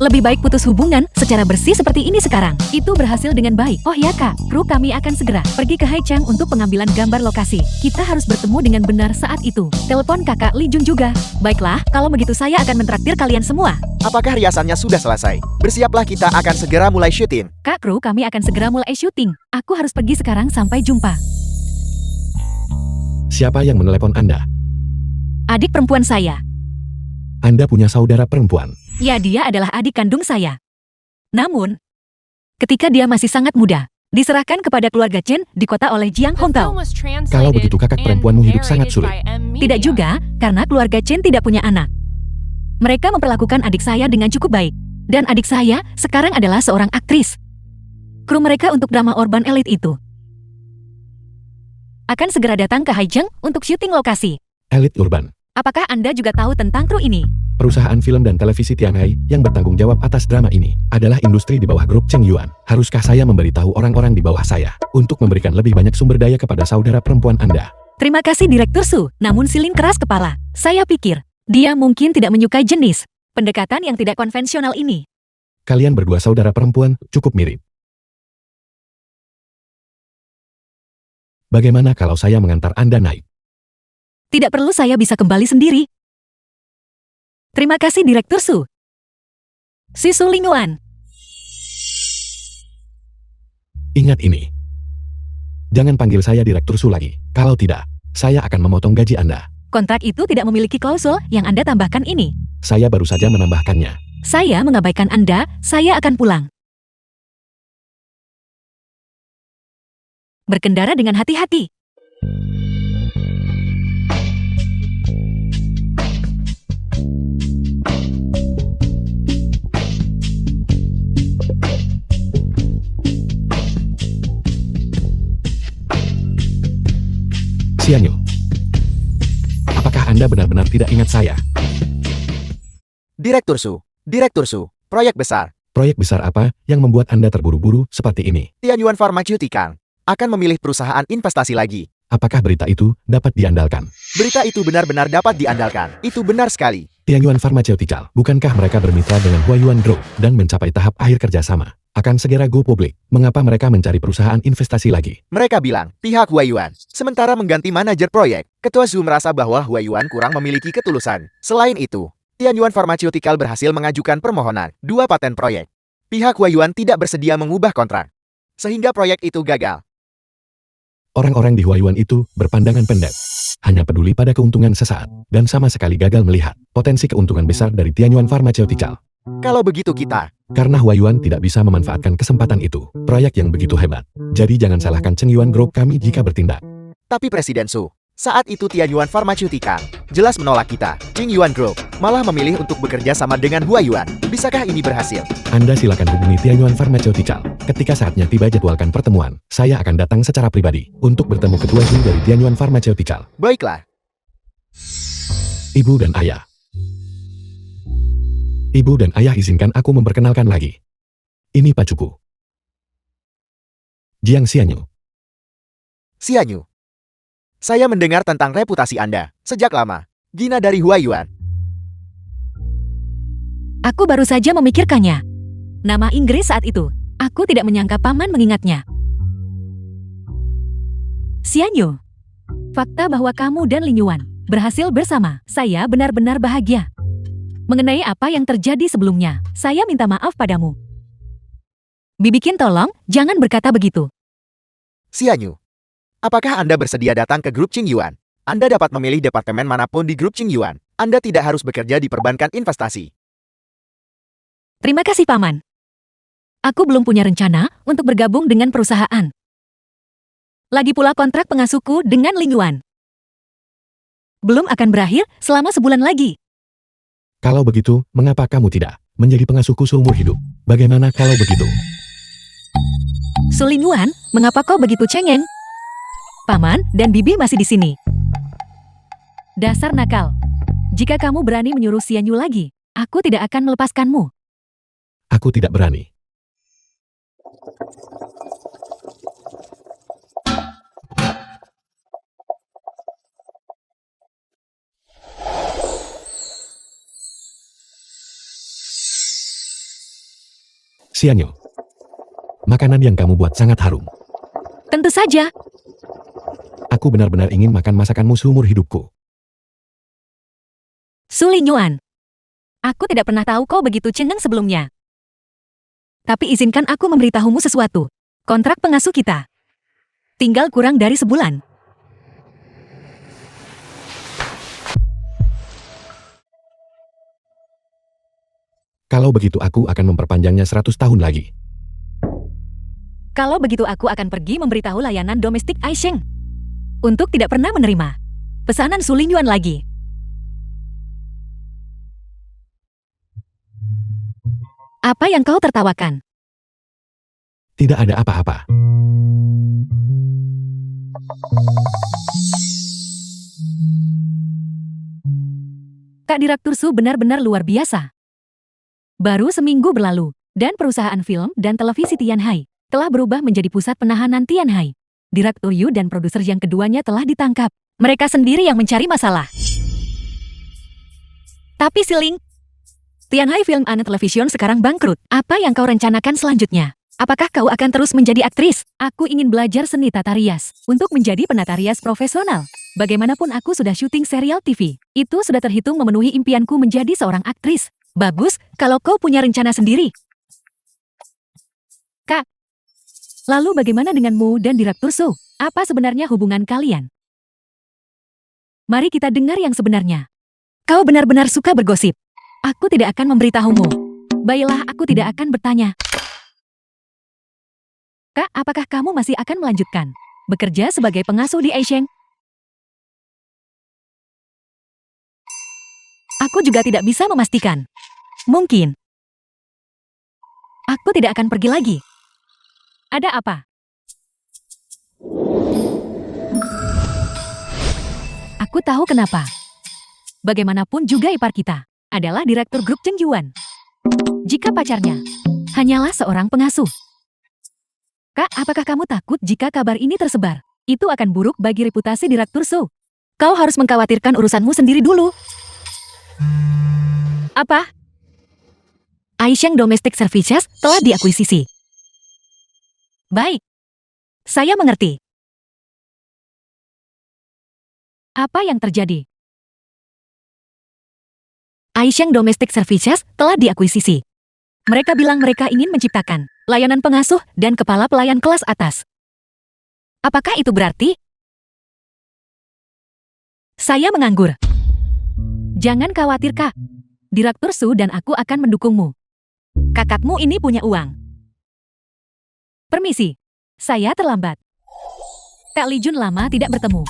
Lebih baik putus hubungan secara bersih seperti ini sekarang. Itu berhasil dengan baik. Oh ya kak, kru kami akan segera pergi ke Haicheng untuk pengambilan gambar lokasi. Kita harus bertemu dengan benar saat itu. Telepon kakak Li Jun juga. Baiklah, kalau begitu saya akan mentraktir kalian semua. Apakah riasannya sudah selesai? Bersiaplah, kita akan segera mulai syuting. Kak kru kami akan segera mulai syuting. Aku harus pergi sekarang, sampai jumpa. Siapa yang menelepon Anda? Adik perempuan saya. Anda punya saudara perempuan. Ya, dia adalah adik kandung saya. Namun, ketika dia masih sangat muda, diserahkan kepada keluarga Chen di kota oleh Jiang Hongtao. Kalau begitu kakak perempuanmu hidup sangat sulit. Tidak juga, karena keluarga Chen tidak punya anak. Mereka memperlakukan adik saya dengan cukup baik. Dan adik saya sekarang adalah seorang aktris. Kru mereka untuk drama urban elite itu akan segera datang ke Haicheng untuk syuting lokasi. Elit urban. Apakah Anda juga tahu tentang kru ini? Perusahaan film dan televisi Tianhai yang bertanggung jawab atas drama ini adalah industri di bawah grup Cheng Yuan. Haruskah saya memberitahu orang-orang di bawah saya untuk memberikan lebih banyak sumber daya kepada saudara perempuan Anda? Terima kasih Direktur Su, namun Silin keras kepala. Saya pikir, dia mungkin tidak menyukai jenis pendekatan yang tidak konvensional ini. Kalian berdua saudara perempuan cukup mirip. Bagaimana kalau saya mengantar Anda naik? Tidak perlu, saya bisa kembali sendiri. Terima kasih Direktur Su. Si Su Lingyuan. Ingat ini. Jangan panggil saya Direktur Su lagi. Kalau tidak, saya akan memotong gaji Anda. Kontrak itu tidak memiliki klausul yang Anda tambahkan ini. Saya baru saja menambahkannya. Saya mengabaikan Anda, saya akan pulang. Berkendara dengan hati-hati. Xianyu. Apakah Anda benar-benar tidak ingat saya? Direktur Su, proyek besar. Proyek besar apa yang membuat Anda terburu-buru seperti ini? Tianyuan Pharmaceutical akan memilih perusahaan investasi lagi. Apakah berita itu dapat diandalkan? Berita itu benar-benar dapat diandalkan. Itu benar sekali. Tianyuan Pharmaceutical, bukankah mereka bermitra dengan Huayuan Group dan mencapai tahap akhir kerjasama? Akan segera go publik. Mengapa mereka mencari perusahaan investasi lagi? Mereka bilang, pihak Huayuan, sementara mengganti manajer proyek, Ketua Zhu merasa bahwa Huayuan kurang memiliki ketulusan. Selain itu, Tianyuan Pharmaceutical berhasil mengajukan permohonan 2 paten proyek. Pihak Huayuan tidak bersedia mengubah kontrak, sehingga proyek itu gagal. Orang-orang di Huayuan itu berpandangan pendek. Hanya peduli pada keuntungan sesaat, dan sama sekali gagal melihat potensi keuntungan besar dari Tianyuan Pharmaceutical. Kalau begitu kita, Karena Huayuan tidak bisa memanfaatkan kesempatan itu, proyek yang begitu hebat. Jadi jangan salahkan Cheng Yuan Group kami jika bertindak. tapi Presiden Su, saat itu Tianyuan Pharmaceutical jelas menolak kita. Qingyuan Group malah memilih untuk bekerja sama dengan Huayuan. Bisakah ini berhasil? Anda silakan hubungi Tianyuan Pharmaceutical. Ketika saatnya tiba jadwalkan pertemuan, saya akan datang secara pribadi untuk bertemu ketua Zhu dari Tianyuan Pharmaceutical. Baiklah, Ibu dan Ayah. Ibu dan Ayah izinkan aku memperkenalkan lagi. Ini pacuku. Jiang Xianyu. Xianyu. Saya mendengar tentang reputasi Anda sejak lama. Gina dari Huayuan. Aku baru saja memikirkannya. Nama Inggris saat itu. Aku tidak menyangka paman mengingatnya. Xianyu. Fakta bahwa kamu dan Lin Yuan berhasil bersama. Saya benar-benar bahagia. Mengenai apa yang terjadi sebelumnya, saya minta maaf padamu. Bibikin tolong, jangan berkata begitu. Xianyu. Apakah Anda bersedia datang ke grup Qingyuan? Anda dapat memilih departemen manapun di grup Qingyuan. Anda tidak harus bekerja di perbankan investasi. Terima kasih paman. Aku belum punya rencana untuk bergabung dengan perusahaan. Lagi pula kontrak pengasuhku dengan Lin Yuan belum akan berakhir selama sebulan lagi. Kalau begitu, mengapa kamu tidak menjadi pengasuhku seumur hidup? Bagaimana kalau begitu? Su Lin Yuan, mengapa kau begitu cengeng? Paman dan bibi masih di sini. Dasar nakal. Jika kamu berani menyuruh Xianyu lagi, aku tidak akan melepaskanmu. Aku tidak berani. Xianyu, makanan yang kamu buat sangat harum. Tentu saja. Aku benar-benar ingin makan masakanmu seumur hidupku. Su Lin Yuan. Aku tidak pernah tahu kau begitu cengeng sebelumnya. Tapi izinkan aku memberitahumu sesuatu. Kontrak pengasuh kita tinggal kurang dari sebulan. Kalau begitu aku akan memperpanjangnya 100 tahun lagi. Kalau begitu aku akan pergi memberitahu layanan domestik Aisheng untuk tidak pernah menerima pesanan Su Lin Yuan lagi. Apa yang kau tertawakan? Tidak ada apa-apa. Kak Direktur Su benar-benar luar biasa. Baru seminggu berlalu, dan perusahaan film dan televisi Tianhai telah berubah menjadi pusat penahanan Tianhai. Direktur Yu dan produser yang keduanya telah ditangkap. Mereka sendiri yang mencari masalah. Tapi si Ling, Tianhai Film and Television sekarang bangkrut. Apa yang kau rencanakan selanjutnya? Apakah kau akan terus menjadi aktris? Aku ingin belajar seni tata rias untuk menjadi penata rias profesional. Bagaimanapun aku sudah syuting serial TV. Itu sudah terhitung memenuhi impianku menjadi seorang aktris. Bagus, kalau kau punya rencana sendiri. Kak, lalu bagaimana denganmu dan Direktur Su? Apa sebenarnya hubungan kalian? Mari kita dengar yang sebenarnya. Kau benar-benar suka bergosip. Aku tidak akan memberitahumu. Baiklah, aku tidak akan bertanya. Kak, apakah kamu masih akan melanjutkan bekerja sebagai pengasuh di Aisheng? Aku juga tidak bisa memastikan. Mungkin. Aku tidak akan pergi lagi. Ada apa? Aku tahu kenapa. Bagaimanapun juga ipar kita adalah direktur grup Cheng Yuan. Jika pacarnya hanyalah seorang pengasuh. Kak, apakah kamu takut jika kabar ini tersebar? Itu akan buruk bagi reputasi direktur Su. Kau harus mengkhawatirkan urusanmu sendiri dulu. Apa? Aisheng Domestic Services telah diakuisisi. Baik. Saya mengerti. Apa yang terjadi? Aisheng Domestic Services telah diakuisisi. Mereka bilang mereka ingin menciptakan layanan pengasuh dan kepala pelayan kelas atas. Apakah itu berarti? Saya menganggur. Jangan khawatir, Kak. Direktur Su dan aku akan mendukungmu. Kakakmu ini punya uang. Permisi, saya terlambat. Kak Li Jun lama tidak bertemu.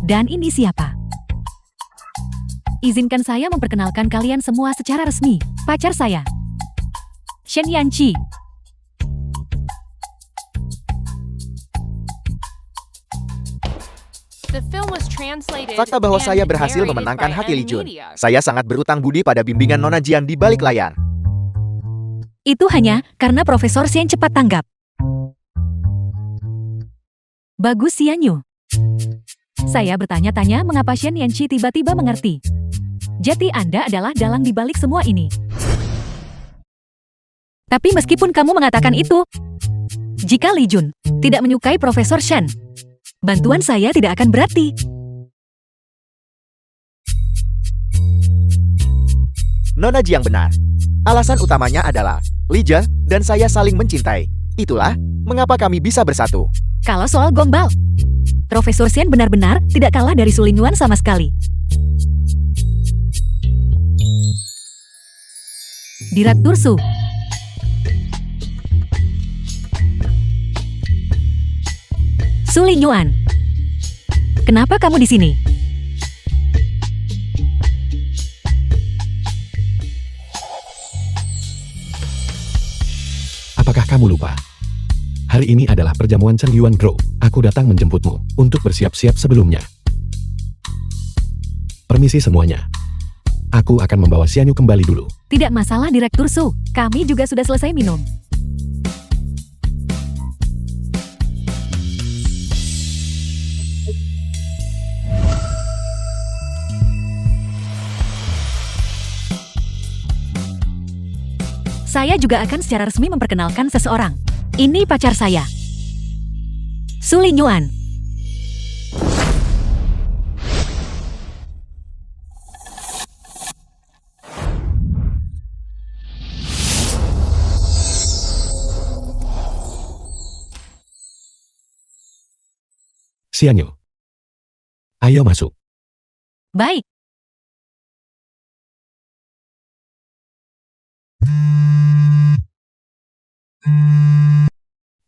Dan ini siapa? Izinkan saya memperkenalkan kalian semua secara resmi. Pacar saya, Shen Yanqi. The film was translated Fakta bahwa and saya berhasil narrated memenangkan by hati Li N Jun. Media. Saya sangat berutang budi pada bimbingan Nona Jian di balik layar. Itu hanya karena Profesor Xian cepat tanggap. Bagus, Xianyu. Saya bertanya-tanya mengapa Shen Yanqi tiba-tiba mengerti. Jadi Anda adalah dalang di balik semua ini. Tapi meskipun kamu mengatakan itu, jika Li Jun tidak menyukai Profesor Shen, bantuan saya tidak akan berarti. Nona Jiang benar. Alasan utamanya adalah Li Jun dan saya saling mencintai. Itulah mengapa kami bisa bersatu. Kalau soal gombal, Profesor Xian benar-benar tidak kalah dari Su Lingyuan sama sekali. Direktur Su. Su Lingyuan. Kenapa kamu di sini? Apakah kamu lupa? Hari ini adalah perjamuan Cheng Yuan Grow. Aku datang menjemputmu untuk bersiap-siap sebelumnya. Permisi semuanya. Aku akan membawa Xianyu kembali dulu. Tidak masalah, Direktur Su. Kami juga sudah selesai minum. Saya juga akan secara resmi memperkenalkan seseorang. Ini pacar saya, Su Lingyuan. Xianyu. Ayo masuk. Baik.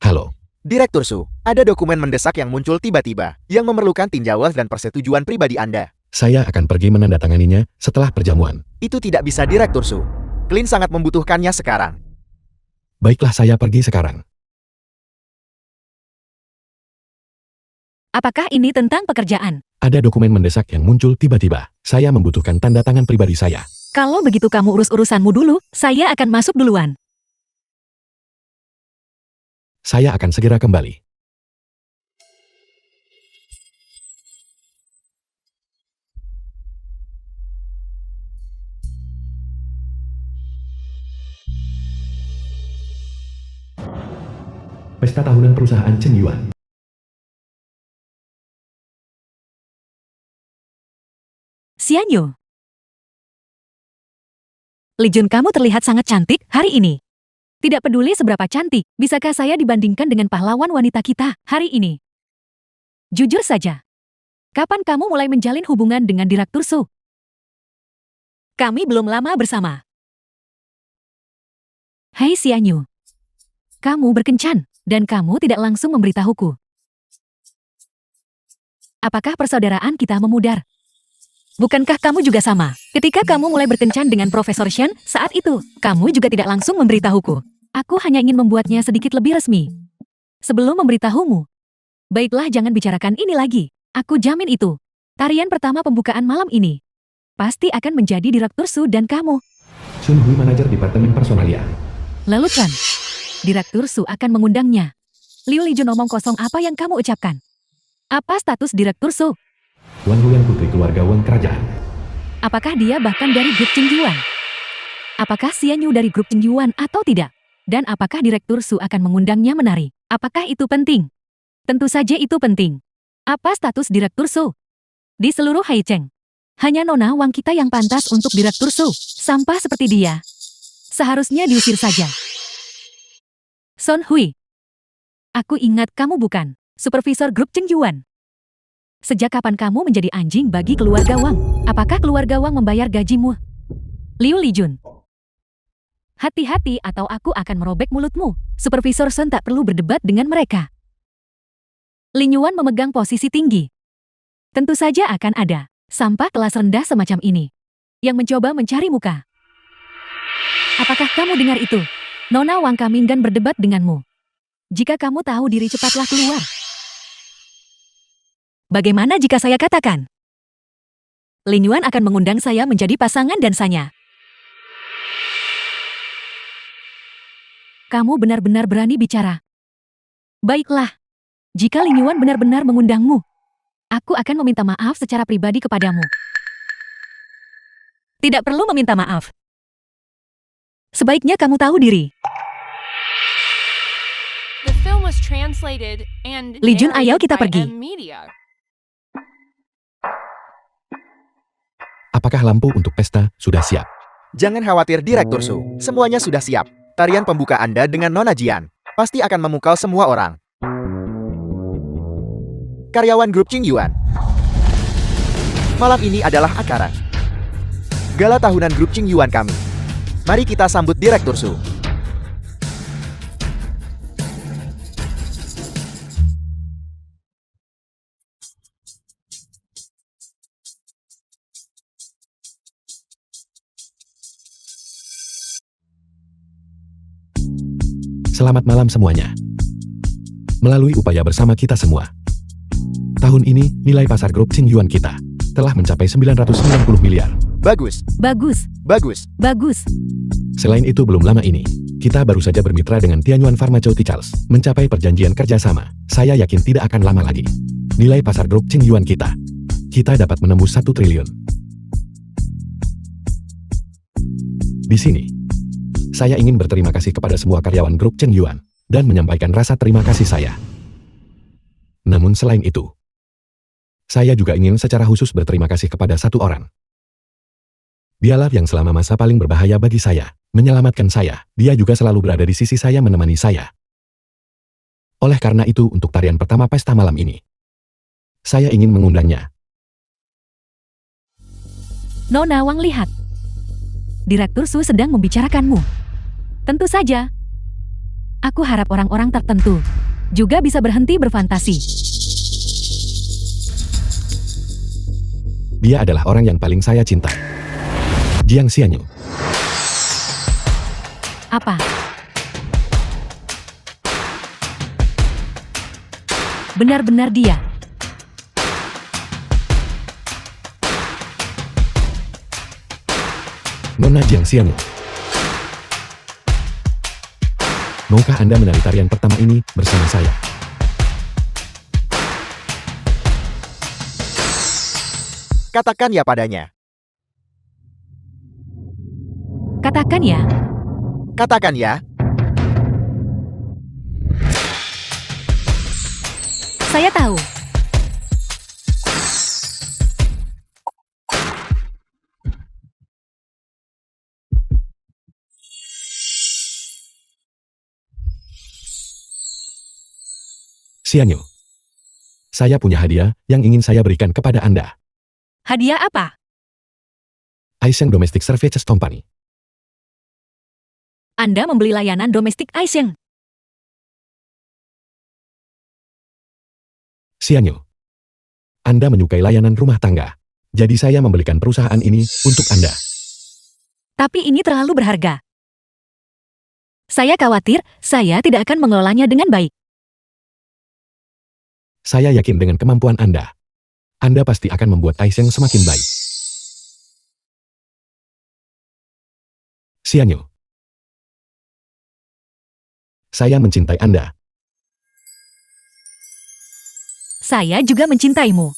Halo. Direktur Su, ada dokumen mendesak yang muncul tiba-tiba, yang memerlukan tinjauan dan persetujuan pribadi Anda. Saya akan pergi menandatanganinya setelah perjamuan. Itu tidak bisa, Direktur Su. Clint sangat membutuhkannya sekarang. Baiklah, saya pergi sekarang. Apakah ini tentang pekerjaan? Ada dokumen mendesak yang muncul tiba-tiba. Saya membutuhkan tanda tangan pribadi saya. Kalau begitu kamu urus urusanmu dulu, saya akan masuk duluan. Saya akan segera kembali. Pesta tahunan perusahaan Cheng Yuan. Xianyu. Li Jun, kamu terlihat sangat cantik hari ini. Tidak peduli seberapa cantik, bisakah saya dibandingkan dengan pahlawan wanita kita hari ini? Jujur saja. Kapan kamu mulai menjalin hubungan dengan Direktur Su? Kami belum lama bersama. Hai Xianyu. Kamu berkencan, dan kamu tidak langsung memberitahuku. Apakah persaudaraan kita memudar? Bukankah kamu juga sama? Ketika kamu mulai berkencan dengan Profesor Shen, saat itu, kamu juga tidak langsung memberitahuku. Aku hanya ingin membuatnya sedikit lebih resmi. Sebelum memberitahumu, Baiklah, jangan bicarakan ini lagi. Aku jamin itu. Tarian pertama pembukaan malam ini pasti akan menjadi Direktur Su dan kamu. Sun Hui, manajer Departemen Personalia. Lalu Tran, Direktur Su akan mengundangnya. Liu Lijun omong kosong, apa yang kamu ucapkan? Apa status Direktur Su? Wang Huyan, putri keluarga Wang Kerajaan. Apakah dia bahkan dari grup Qingyuan? Apakah Xian Yu dari grup Qingyuan atau tidak? Dan apakah Direktur Su akan mengundangnya menari? Apakah itu penting? Tentu saja itu penting. Apa status Direktur Su? Di seluruh Haicheng, hanya Nona Wang kita yang pantas untuk Direktur Su. Sampah seperti dia seharusnya diusir saja. Son Hui, aku ingat kamu bukan supervisor grup Qingyuan. Sejak kapan kamu menjadi anjing bagi keluarga Wang? Apakah keluarga Wang membayar gajimu? Liu Lijun, hati-hati atau aku akan merobek mulutmu. Supervisor Son tak perlu berdebat dengan mereka. Lin Yuan memegang posisi tinggi. Tentu saja akan ada sampah kelas rendah semacam ini yang mencoba mencari muka. Apakah kamu dengar itu? Nona Wang kami enggan berdebat denganmu. Jika kamu tahu diri, cepatlah keluar. Bagaimana jika saya katakan Lin Yuan akan mengundang saya menjadi pasangan dansanya? Kamu benar-benar berani bicara. Baiklah. Jika Lin Yuan benar-benar mengundangmu, aku akan meminta maaf secara pribadi kepadamu. Tidak perlu meminta maaf. Sebaiknya kamu tahu diri. The film was translated and Li Jun, ayo narrated kita by pergi. M Media. Apakah lampu untuk pesta sudah siap? Jangan khawatir Direktur Su, semuanya sudah siap. Tarian pembuka Anda dengan Nona Jian pasti akan memukau semua orang. Karyawan grup Qingyuan. Malam ini adalah akara gala tahunan grup Qingyuan kami. Mari kita sambut Direktur Su. Selamat malam semuanya. Melalui upaya bersama kita semua, tahun ini nilai pasar grup Qingyuan kita telah mencapai 990 miliar. Bagus, Bagus, bagus. bagus. Selain itu, belum lama ini, kita baru saja bermitra dengan Tianyuan Pharmaceuticals, mencapai perjanjian kerjasama. Saya yakin tidak akan lama lagi. Nilai pasar grup Qingyuan kita dapat menembus 1 triliun. Di sini, saya ingin berterima kasih kepada semua karyawan grup Qingyuan dan menyampaikan rasa terima kasih saya. Namun selain itu, saya juga ingin secara khusus berterima kasih kepada satu orang. Dialah yang selama masa paling berbahaya bagi saya, menyelamatkan saya. Dia juga selalu berada di sisi saya, menemani saya. Oleh karena itu, untuk tarian pertama pesta malam ini, saya ingin mengundangnya. Nona Wang, lihat. Direktur Su sedang membicarakanmu. Tentu saja. Aku harap orang-orang tertentu juga bisa berhenti berfantasi. Dia adalah orang yang paling saya cintai. Jiang Xianyu. Apa? Benar-benar dia. Nona Jiang Xianyu. Maukah Anda menari tarian pertama ini bersama saya? Katakan ya padanya. Katakan ya. Katakan ya. Saya tahu. Xianyu. Saya punya hadiah yang ingin saya berikan kepada Anda. Hadiah apa? Aisheng Domestic Services Company. Anda membeli layanan domestik Aisheng. Xianyu. Anda menyukai layanan rumah tangga. Jadi saya membelikan perusahaan ini untuk Anda. Tapi ini terlalu berharga. Saya khawatir saya tidak akan mengelolanya dengan baik. Saya yakin dengan kemampuan Anda. Anda pasti akan membuat Aiseng semakin baik. Xianyu. Saya mencintai Anda. Saya juga mencintaimu.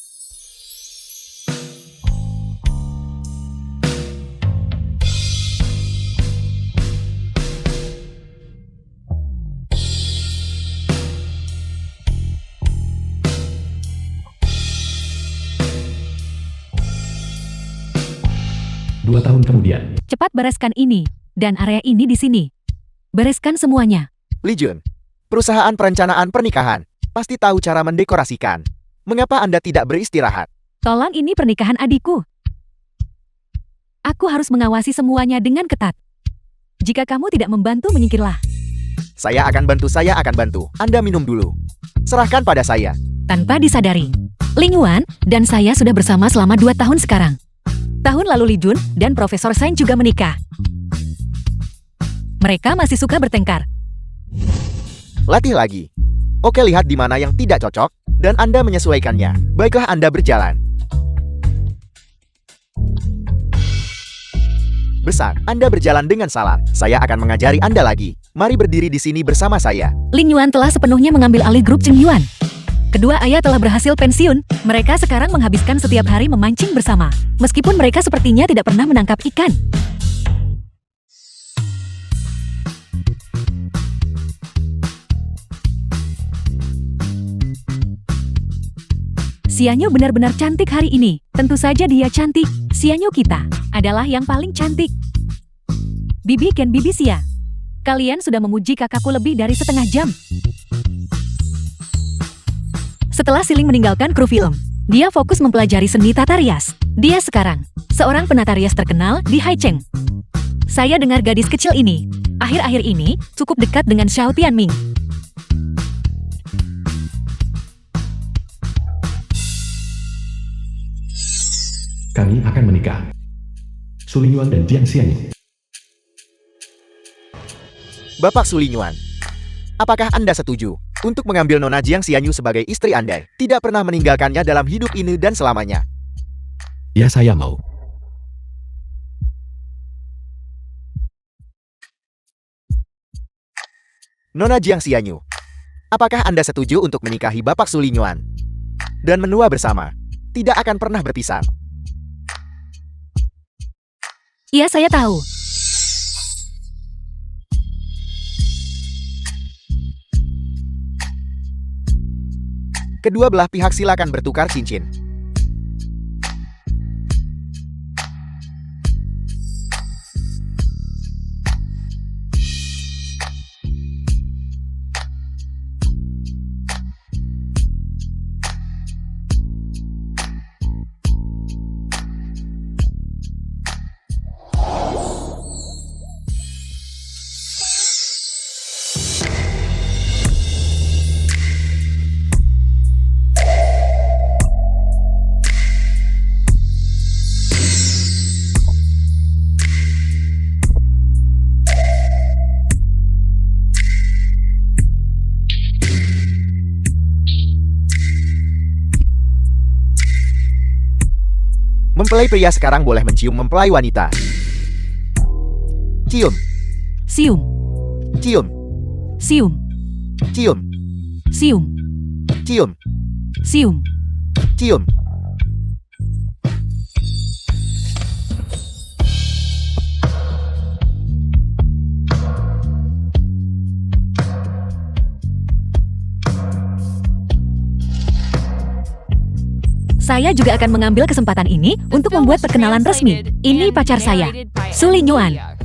Dua tahun kemudian, Cepat bereskan ini, dan area ini di sini. Bereskan semuanya. Li Jun, perusahaan perencanaan pernikahan, pasti tahu cara mendekorasikan. Mengapa Anda tidak beristirahat? Tolong, ini pernikahan adikku. Aku harus mengawasi semuanya dengan ketat. Jika kamu tidak membantu, menyingkirlah. Saya akan bantu. Anda minum dulu. Serahkan pada saya. Tanpa disadari, Ling Yuan dan saya sudah bersama selama 2 tahun sekarang. Tahun lalu Li Jun dan Profesor Sain juga menikah. Mereka masih suka bertengkar. Latih lagi. Oke, lihat di mana yang tidak cocok, dan Anda menyesuaikannya. Baiklah, Anda berjalan. Besar, Anda berjalan dengan salah. Saya akan mengajari Anda lagi. Mari berdiri di sini bersama saya. Ling Yuan telah sepenuhnya mengambil alih grup Cheng Yuan. Kedua ayah telah berhasil pensiun. Mereka sekarang menghabiskan setiap hari memancing bersama. Meskipun mereka sepertinya tidak pernah menangkap ikan. Xianyu benar-benar cantik hari ini. Tentu saja dia cantik. Xianyu kita adalah yang paling cantik. Bibi Ken Bibi Xia. Kalian sudah memuji kakakku lebih dari setengah jam. Setelah Siling meninggalkan kru film, dia fokus mempelajari seni tata rias. Dia sekarang seorang penata rias terkenal di Haicheng. Saya dengar gadis kecil ini akhir-akhir ini cukup dekat dengan Xiao Tianming. kami akan menikah. Su Lingyuan dan Jiang Xianyu. Bapak Su Lingyuan, apakah Anda setuju untuk mengambil Nona Jiang Xianyu sebagai istri Anda? Tidak pernah meninggalkannya dalam hidup ini dan selamanya. Ya, saya mau. Nona Jiang Xianyu, apakah Anda setuju untuk menikahi Bapak Su Lingyuan dan menua bersama? Tidak akan pernah berpisah. Iya, saya tahu. Kedua belah pihak silakan bertukar cincin. Mempelai pria sekarang boleh mencium mempelai wanita. Cium, Sium, cium, sium, cium, sium, cium, sium. cium. Saya juga akan mengambil kesempatan ini untuk membuat perkenalan resmi. Ini pacar saya, Su Lingyuan.